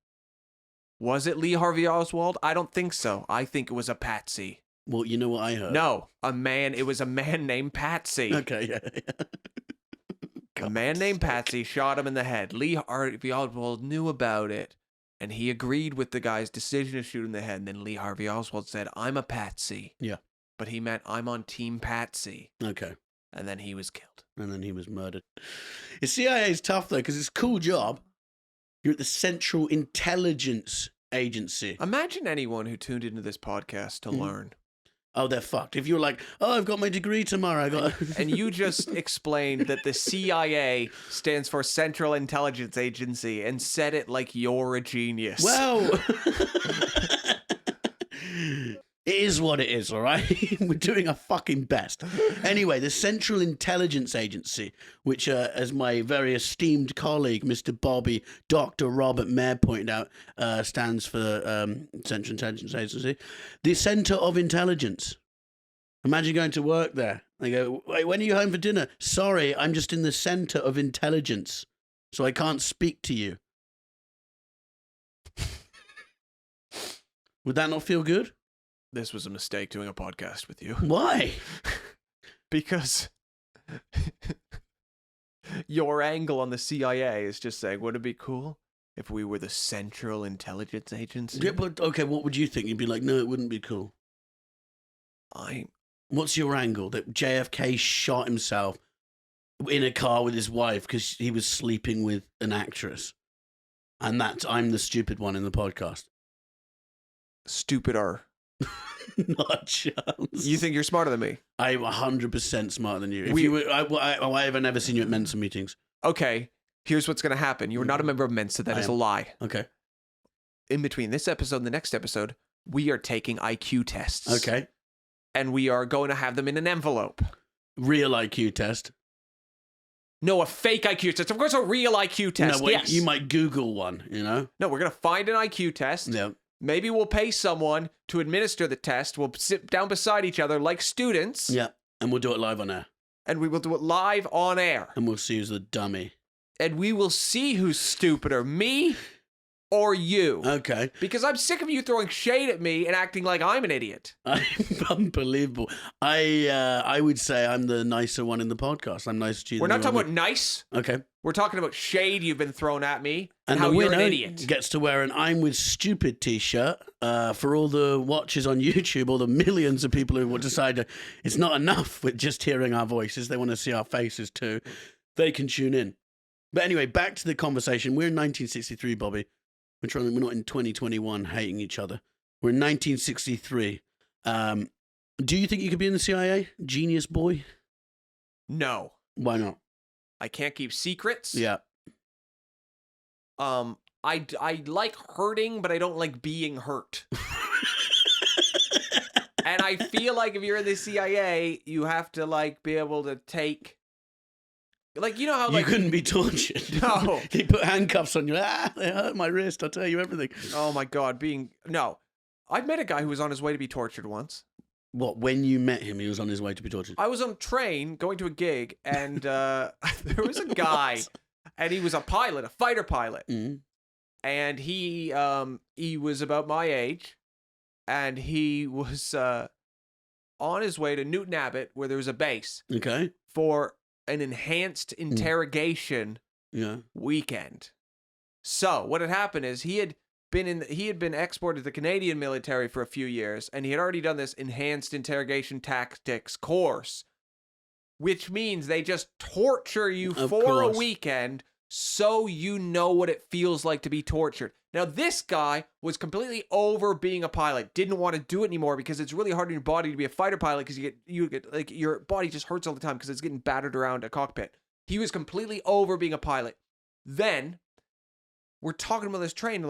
Was it Lee Harvey Oswald? I don't think so. I think it was a patsy.
Well, you know what I heard?
No, it was a man named Patsy.
Okay, yeah.
A man named Patsy shot him in the head. Lee Harvey Oswald knew about it, and he agreed with the guy's decision to shoot him in the head. And then Lee Harvey Oswald said, I'm a patsy.
Yeah.
But he meant, I'm on Team Patsy.
Okay.
And then he was killed.
And then he was murdered. The CIA is tough, though, because it's a cool job. You're at the Central Intelligence Agency.
Imagine anyone who tuned into this podcast to learn
oh, they're fucked. If you're like, oh, I've got my degree tomorrow, I got.
And you just explained that the CIA stands for Central Intelligence Agency and said it like you're a genius.
Well, it is what it is, all right? We're doing our fucking best. Anyway, the Central Intelligence Agency, which, as my very esteemed colleague, Mr. Bobby, Dr. Robert Mair pointed out, stands for Central Intelligence Agency, the Centre of Intelligence. Imagine going to work there. They go, wait, when are you home for dinner? Sorry, I'm just in the Centre of Intelligence, so I can't speak to you. Would that not feel good?
This was a mistake doing a podcast with you.
Why?
Because your angle on the CIA is just saying, wouldn't it be cool if we were the Central Intelligence Agency?
Yeah, but okay, what would you think? You'd be like, no, it wouldn't be cool. What's your angle? That JFK shot himself in a car with his wife because he was sleeping with an actress. And I'm the stupid one in the podcast.
Stupider.
Not a chance.
You think you're smarter than me?
I'm 100% smarter than you. I have never seen you at Mensa meetings.
Okay, here's what's going to happen. You are not a member of Mensa. That is a lie.
Okay.
In between this episode and the next episode, we are taking IQ tests.
Okay.
And we are going to have them in an envelope.
Real IQ test.
No, a fake IQ test. Of course, a real IQ test.
No, wait,
yes.
you might Google one, you know?
No, we're going to find an IQ test.
Yeah.
Maybe we'll pay someone to administer the test. We'll sit down beside each other like students.
Yeah. And we'll do it live on air.
And we will do it live on air.
And we'll see who's the dummy.
And we will see who's stupider, me or you.
Okay.
Because I'm sick of you throwing shade at me and acting like I'm an idiot.
Unbelievable. I would say I'm the nicer one in the podcast. I'm nicer to you.
We're not talking about nice.
Okay.
We're talking about shade you've been thrown at me
and
how
the
you're
winner
an idiot.
Gets to wear an I'm with stupid t-shirt for all the watchers on YouTube, all the millions of people who will decide it's not enough with just hearing our voices. They want to see our faces too. They can tune in. But anyway, back to the conversation. We're in 1963, Bobby. We're not in 2021 hating each other. We're in 1963. Do you think you could be in the CIA? Genius boy?
No.
Why not?
I can't keep secrets.
Yeah.
I like hurting, but I don't like being hurt. And I feel like if you're in the CIA, you have to like be able to take, like, you know how like
you couldn't be tortured.
No.
They put handcuffs on you. They hurt my wrist. I'll tell you everything.
Oh my God, no. I've met a guy who was on his way to be tortured once.
What, when you met him, he was on his way to be tortured?
I was on a train going to a gig, and there was a guy, and he was a pilot, a fighter pilot.
Mm-hmm.
And he was about my age, and he was on his way to Newton Abbott, where there was a base.
Okay.
For an enhanced interrogation weekend. So what had happened is he had been exported to the Canadian military for a few years, and he had already done this enhanced interrogation tactics course, which means they just torture you for a weekend so you know what it feels like to be tortured. Now, this guy was completely over being a pilot, didn't want to do it anymore because it's really hard on your body to be a fighter pilot because you get like your body just hurts all the time because it's getting battered around a cockpit. He was completely over being a pilot. Then we're talking about this train,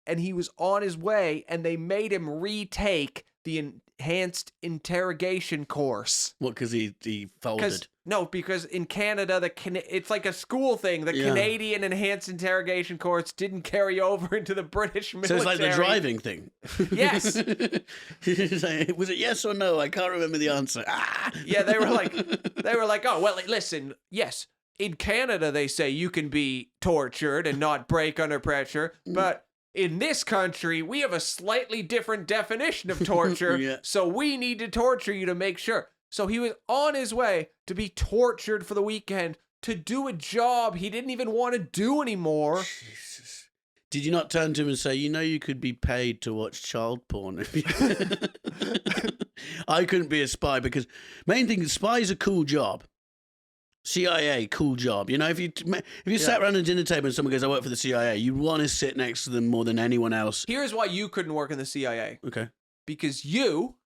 and he was on his way, and they made him retake the enhanced interrogation course.
What, because he folded?
No, because in Canada, it's like a school thing. The Canadian enhanced interrogation course didn't carry over into the British military.
So it's like the driving thing.
Yes.
Was it yes or no? I can't remember the answer.
Yeah, they were like, oh, well, listen, yes. In Canada, they say you can be tortured and not break under pressure, but in this country, we have a slightly different definition of torture, so we need to torture you to make sure. So he was on his way to be tortured for the weekend to do a job he didn't even want to do anymore.
Jesus. Did you not turn to him and say, you could be paid to watch child porn? I couldn't be a spy because main thing is spy is a cool job. CIA, cool job. If you sat around a dinner table and someone goes, I work for the CIA, you want to sit next to them more than anyone else.
Here's why you couldn't work in the CIA.
Okay.
Because you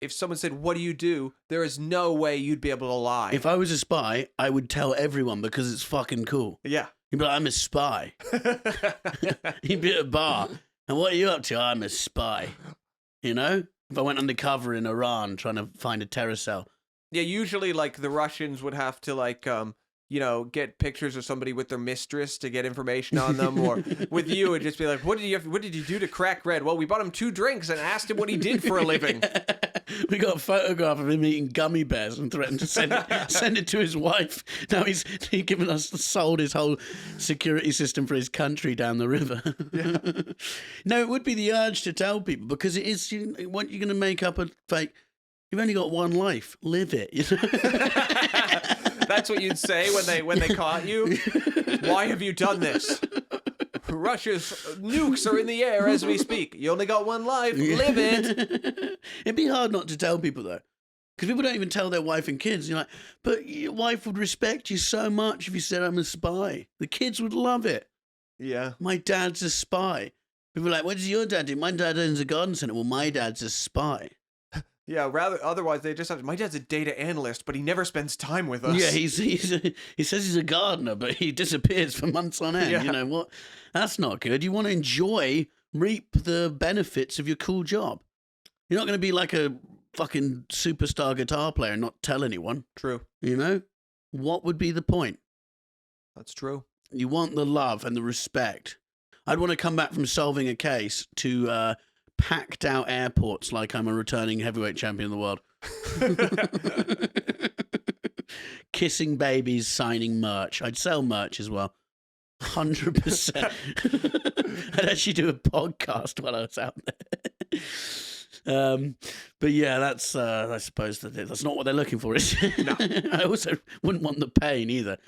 if someone said, "What do you do?" there is no way you'd be able to lie.
If I was a spy, I would tell everyone because it's fucking cool.
Yeah.
You'd be like, I'm a spy. You'd be at a bar. And what are you up to? I'm a spy. You know? If I went undercover in Iran trying to find a terror cell.
Yeah, usually, like, the Russians would have to, like, get pictures of somebody with their mistress to get information on them. Or with you, it'd just be like, what did you do to crack Red? Well, we bought him 2 drinks and asked him what he did for a living.
We got a photograph of him eating gummy bears and threatened to send it to his wife. Now he's sold his whole security system for his country down the river. Yeah. No, it would be the urge to tell people because it is, what you're going to make up a fake. You've only got one life. Live it. You know?
That's what you'd say when they caught you. Why have you done this? Russia's nukes are in the air as we speak. You only got one life. Live it.
It'd be hard not to tell people, though. Because people don't even tell their wife and kids. You're like, but your wife would respect you so much if you said I'm a spy. The kids would love it.
Yeah.
My dad's a spy. People are like, what does your dad do? My dad owns a garden centre. Well, my dad's a spy.
Yeah, rather otherwise they just have. My dad's a data analyst, but he never spends time with us.
Yeah, he says he's a gardener, but he disappears for months on end.
Yeah.
You know what? That's not good. You want to reap the benefits of your cool job. You're not going to be like a fucking superstar guitar player and not tell anyone.
True.
You know? What would be the point?
That's true.
You want the love and the respect. I'd want to come back from solving a case to packed out airports like I'm a returning heavyweight champion of the world. Kissing babies, signing merch. I'd sell merch as well. 100%. I'd actually do a podcast while I was out there. But yeah, that's I suppose that's not what they're looking for, is it?
No.
I also wouldn't want the pain either.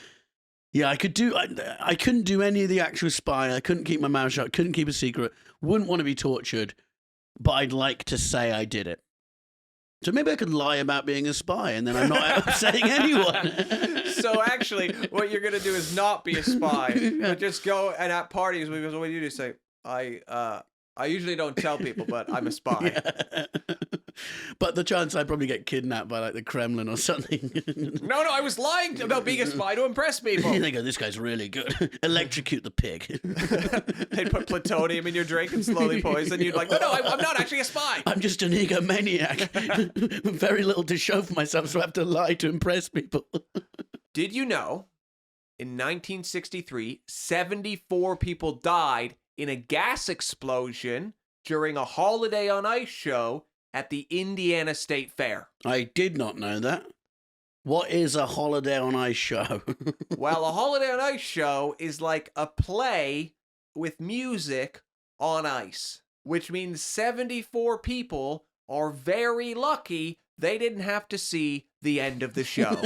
Yeah, I couldn't do any of the actual spy. I couldn't keep my mouth shut. Couldn't keep a secret. Wouldn't want to be tortured. But I'd like to say I did it. So maybe I could lie about being a spy and then I'm not upsetting anyone.
So actually, what you're going to do is not be a spy, but just go and at parties, because what you do is say, I usually don't tell people, but I'm a spy.
Yeah. But the chance I'd probably get kidnapped by like the Kremlin or something.
No, I was lying about being a spy to impress people.
They go, this guy's really good. Electrocute the pig.
They'd put plutonium in your drink and slowly poison you. Like, no, I'm not actually a spy.
I'm just an egomaniac. Very little to show for myself, so I have to lie to impress people.
Did you know, in 1963, 74 people died in a gas explosion during a Holiday on Ice show at the Indiana State Fair?
I did not know that. What is a Holiday on Ice show?
Well, a Holiday on Ice show is like a play with music on ice, which means 74 people are very lucky they didn't have to see the end of the show.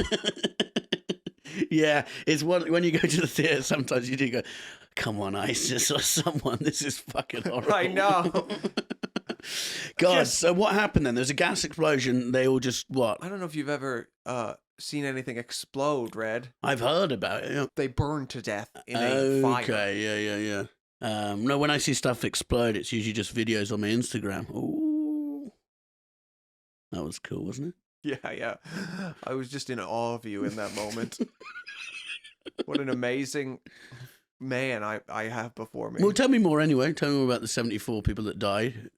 Yeah, it's when you go to the theatre, sometimes you do go, come on, ISIS or someone, this is fucking horrible.
I know.
God, so what happened then? There's a gas explosion, they all just, what?
I don't know if you've ever seen anything explode, Red.
I've heard about it, yeah.
They burn to death in a fire.
Okay, yeah. No, when I see stuff explode, it's usually just videos on my Instagram. Ooh. That was cool, wasn't it?
Yeah. I was just in awe of you in that moment. What an amazing man I have before me.
Well, tell me more anyway. Tell me more about the 74 people that died.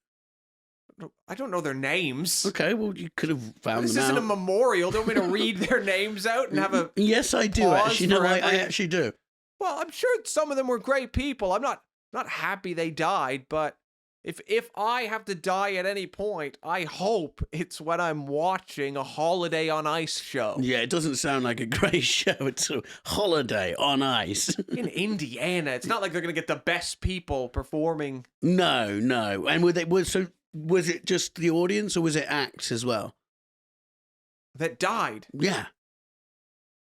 I don't know their names.
Okay, well, you could have found
This
them
isn't
out.
a memorial. Don't want me to read their names out and have a...
Yes, I do,
pause
actually. No,
for
I
every-
actually do.
Well, I'm sure some of them were great people. I'm not happy they died, but if I have to die at any point, I hope it's when I'm watching a Holiday on Ice show.
Yeah, it doesn't sound like a great show. It's a Holiday on Ice.
In Indiana, it's not like they're going to get the best people performing.
No. And was it just the audience or was it acts as well?
That died.
Yeah.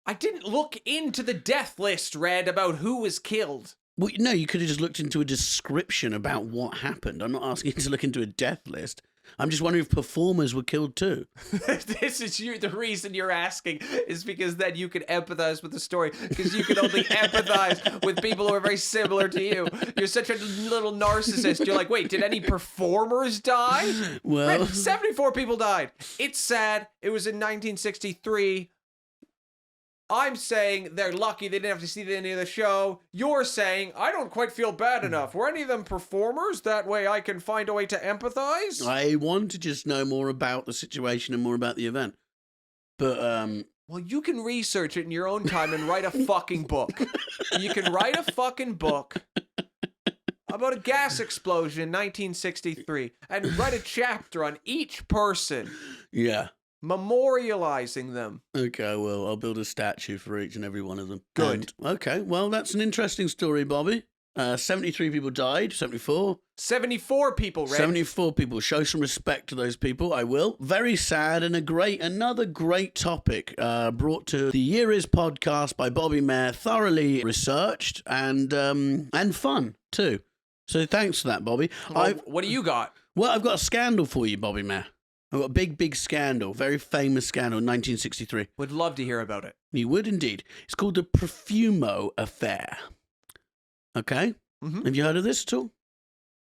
I didn't look into the death list, Red, about who was killed.
Well, no, you could have just looked into a description about what happened. I'm not asking you to look into a death list. I'm just wondering if performers were killed too.
This is the reason you're asking is because then you can empathize with the story, because you can only empathize with people who are very similar to you. You're such a little narcissist. You're like, wait, did any performers die?
Well,
74 people died. It's sad. It was in 1963. I'm saying they're lucky they didn't have to see the end of the show. You're saying, I don't quite feel bad enough. Were any of them performers? That way I can find a way to empathize?
I want to just know more about the situation and more about the event. But,
Well, you can research it in your own time and write a fucking book. You can write a fucking book about a gas explosion in 1963 and write a chapter on each person.
yeah.
Memorializing them.
Okay, well, I'll build a statue for each and every one of them.
Good.
Okay, well, that's an interesting story, Bobby. 73 people died, 74.
74 people, Red.
74 people. Show some respect to those people, I will. Very sad and another great topic brought to the Year Is podcast by Bobby Mair, thoroughly researched and fun too. So thanks for that, Bobby.
Well, what do you got?
Well, I've got a scandal for you, Bobby Mair. I've got a big scandal, very famous scandal in 1963.
Would love to hear about it.
You would indeed. It's called the Profumo Affair. Okay?
Mm-hmm.
Have you heard of this at all?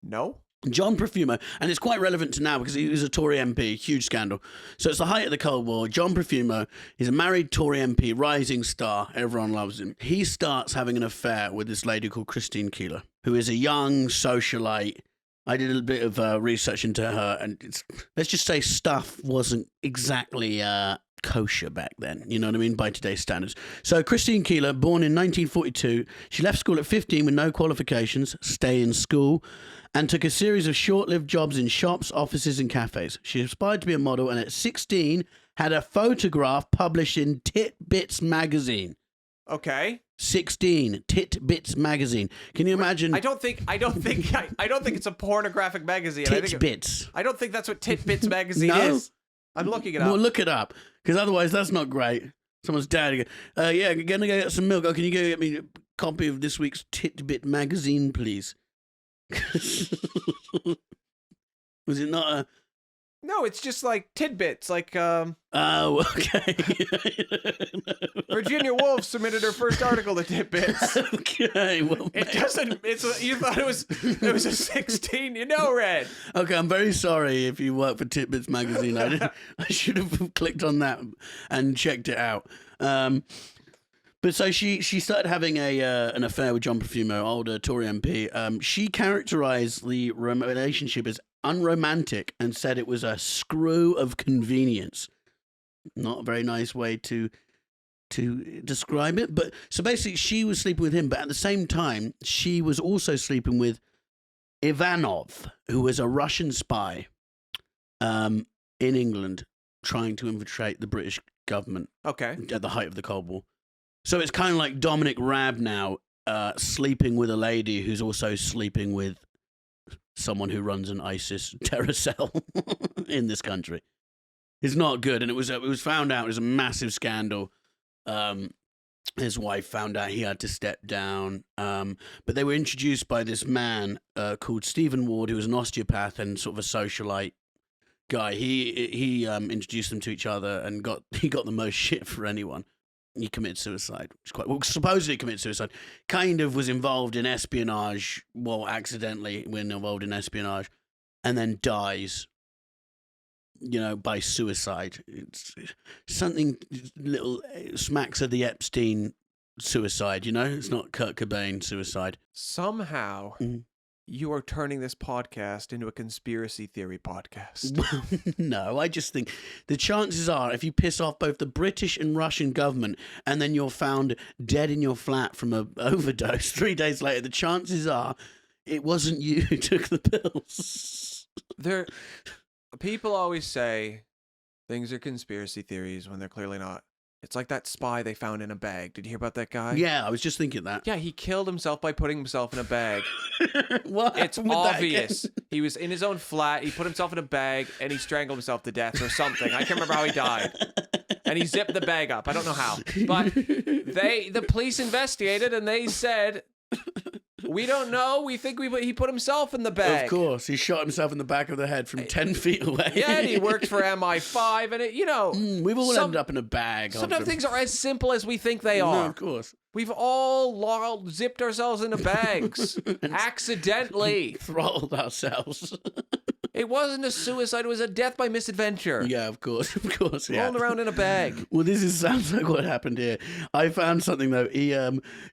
No?
John Profumo, and it's quite relevant to now because he was a Tory MP, huge scandal. So it's the height of the Cold War. John Profumo, he's a married Tory MP, rising star, everyone loves him. He starts having an affair with this lady called Christine Keeler, who is a young socialite. I did a bit of research into her, and let's just say stuff wasn't exactly kosher back then, you know what I mean, by today's standards. So Christine Keeler, born in 1942, she left school at 15 with no qualifications, stay in school, and took a series of short-lived jobs in shops, offices, and cafes. She aspired to be a model, and at 16, had a photograph published in Tit Bits magazine.
Okay.
16, Tit Bits magazine. Can you imagine?
I don't think it's a pornographic magazine.
Tit Bits.
I don't think that's what Tit Bits magazine
No?
is. I'm looking it up.
Well, look it up, because otherwise that's not great. Someone's dad, yeah, gonna go get some milk. Oh, can you go get me a copy of this week's Tit Bit magazine, please? Was it not a...
No, it's just like tidbits, like
Oh, okay.
Virginia Woolf submitted her first article to Tidbits.
Okay, well,
It doesn't. You thought it was a 16. You know, Red.
okay, I'm very sorry if you work for Tidbits magazine. I should have clicked on that and checked it out. But so she started having an affair with John Profumo, older Tory MP. She characterized the relationship as unromantic and said it was a screw of convenience. Not a very nice way to describe it. But so basically she was sleeping with him, but at the same time, she was also sleeping with Ivanov, who was a Russian spy in England trying to infiltrate the British government
Okay.
at the height of the Cold War. So it's kind of like Dominic Raab now sleeping with a lady who's also sleeping with someone who runs an ISIS terror cell in this country. It's not good, and it was found out. It was a massive scandal. His wife found out he had to step down, but they were introduced by this man called Stephen Ward, who was an osteopath and sort of a socialite guy. He introduced them to each other and he got the most shit for anyone. He committed suicide, supposedly committed suicide, kind of was involved in espionage, well, accidentally when involved in espionage, and then dies, by suicide. It's something little smacks of the Epstein suicide, it's not Kurt Cobain suicide.
Somehow, you are turning this podcast into a conspiracy theory podcast.
No, I just think the chances are if you piss off both the British and Russian government and then you're found dead in your flat from an overdose 3 days later, the chances are it wasn't you who took the pills.
People always say things are conspiracy theories when they're clearly not. It's like that spy they found in a bag. Did you hear about that guy?
Yeah, I was just thinking that.
Yeah, he killed himself by putting himself in a bag.
What?
It's obvious. He was in his own flat. He put himself in a bag and he strangled himself to death or something. I can't remember how he died. And he zipped the bag up. I don't know how. But the police investigated and they said, We don't know. We think he put himself in the bag.
Of course. He shot himself in the back of the head from 10 feet away.
Yeah, and he worked for MI5, and
we've all ended up in in
Sometimes things are as simple as we think they are.
No, of course.
We've all zipped ourselves into bags accidentally.
Throttled ourselves.
It wasn't a suicide, it was a death by misadventure.
Yeah, of course, yeah.
Rolling around in a bag.
Well, sounds like what happened here. I found something, though.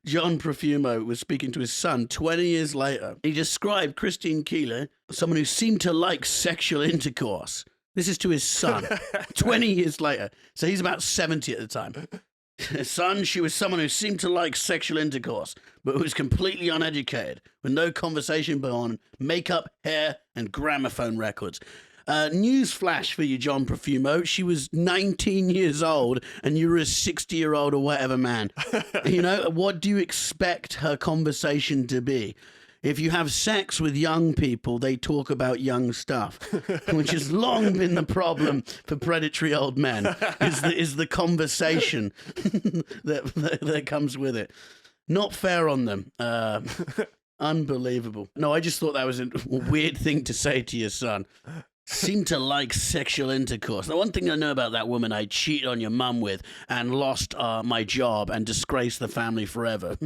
John Profumo was speaking to his son 20 years later. He described Christine Keeler, someone who seemed to like sexual intercourse. This is to his son, 20 years later. So he's about 70 at the time. Son, she was someone who seemed to like sexual intercourse, but who was completely uneducated, with no conversation beyond makeup, hair, and gramophone records. News flash for you, John Profumo. She was 19 years old, and you were a 60-year-old or whatever man. What do you expect her conversation to be? If you have sex with young people, they talk about young stuff, which has long been the problem for predatory old men, is the conversation that comes with it. Not fair on them. Unbelievable. No, I just thought that was a weird thing to say to your son. Seem to like sexual intercourse. The one thing I know about that woman I cheated on your mum with and lost my job and disgraced the family forever.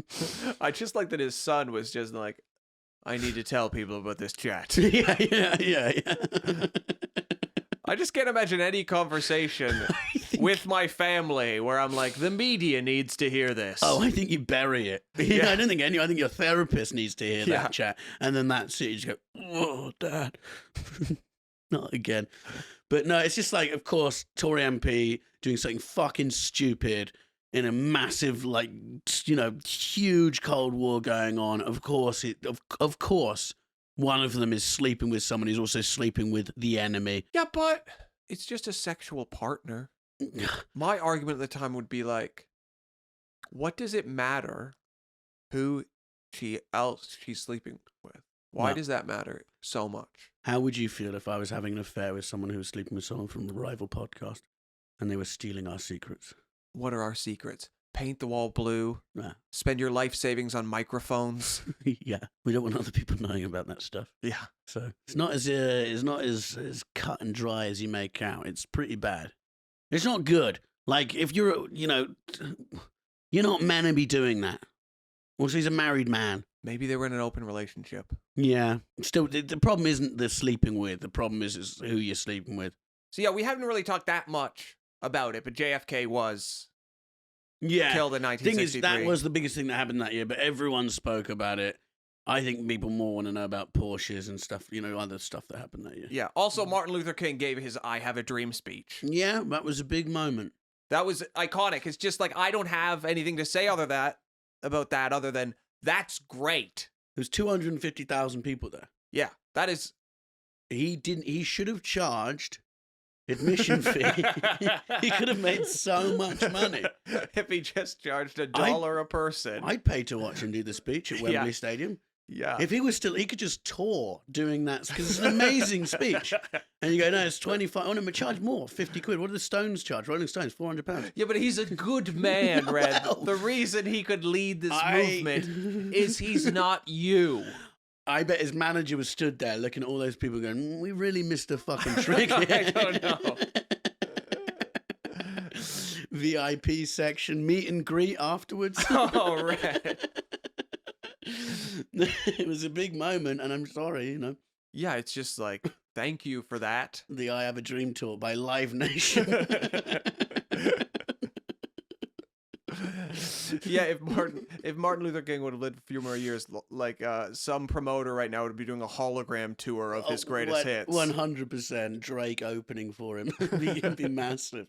I just like that his son was just like, I need to tell people about this chat.
Yeah.
I just can't imagine any conversation with my family where I'm like, the media needs to hear this.
Oh, I think you bury it.
Yeah.
I don't think I think your therapist needs to hear that chat. And then that's it. You just go, oh, Dad. Not again. But no, it's just like, of course, Tory MP doing something fucking stupid in a massive, huge Cold War going on. Of course, one of them is sleeping with someone who's also sleeping with the enemy.
Yeah, but it's just a sexual partner. My argument at the time would be like, what does it matter who she's sleeping with? Why does that matter so much?
How would you feel if I was having an affair with someone who was sleeping with someone from the rival podcast and they were stealing our secrets?
What are our secrets? Paint the wall blue.
Nah.
Spend your life savings on microphones.
Yeah, we don't want other people knowing about that stuff.
Yeah.
So it's not as cut and dry as you make out. It's pretty bad. It's not good. Like if you're not meant to be doing that. Well, he's a married man.
Maybe they were in an open relationship.
Yeah. Still, the problem isn't the sleeping with. The problem is who you're sleeping with.
So yeah, we haven't really talked that much about it, but JFK was killed in 1963.
Thing is, that was the biggest thing that happened that year, but everyone spoke about it. I think people more want to know about Porsches and stuff, other stuff that happened that year.
Yeah. Also, Martin Luther King gave his I Have a Dream speech.
Yeah, that was a big moment.
That was iconic. It's just like, I don't have anything to say other than that's great.
There's 250,000 people there.
Yeah, that is.
He should have charged admission fee. He could have made so much money
if he just charged $1 a person.
I'd pay to watch him do the speech at Wembley Stadium.
Yeah.
If he was still, he could just tour doing that because it's an amazing speech. And you go, no, it's 25. Oh no, but charge more, 50 quid. What do the Stones charge? Rolling Stones, £400.
Yeah, but he's a good man, Red.
Well,
the reason he could lead this movement is he's not you.
I bet his manager was stood there looking at all those people going, we really missed a fucking trick.
I don't know.
VIP section, meet and greet afterwards.
Oh, Red.
It was a big moment, and I'm sorry,
Yeah, it's just like, thank you for that.
The I Have a Dream tour by Live Nation.
Yeah, if Martin Luther King would have lived a few more years, like some promoter right now would be doing a hologram tour of his greatest hits.
100% Drake opening for him. It'd be massive.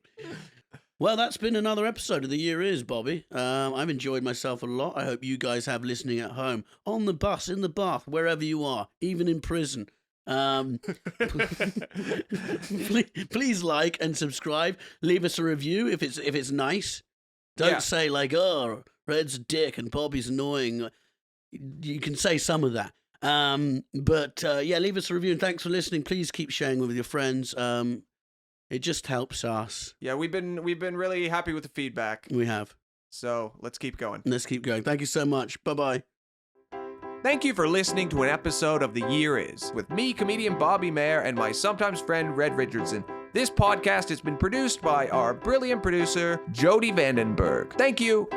Well, that's been another episode of The Year Is, Bobby. I've enjoyed myself a lot. I hope you guys have listening at home, on the bus, in the bath, wherever you are, even in prison. Please like and subscribe. Leave us a review if it's nice. Don't say like, oh, Red's a dick and Bobby's annoying. You can say some of that. But leave us a review and thanks for listening. Please keep sharing with your friends. It just helps us.
Yeah, we've been really happy with the feedback.
We have.
So let's keep going.
Let's keep going. Thank you so much. Bye-bye.
Thank you for listening to an episode of The Year Is with me, comedian Bobby Mair, and my sometimes friend Red Richardson. This podcast has been produced by our brilliant producer, Jody VandenBurg. Thank you.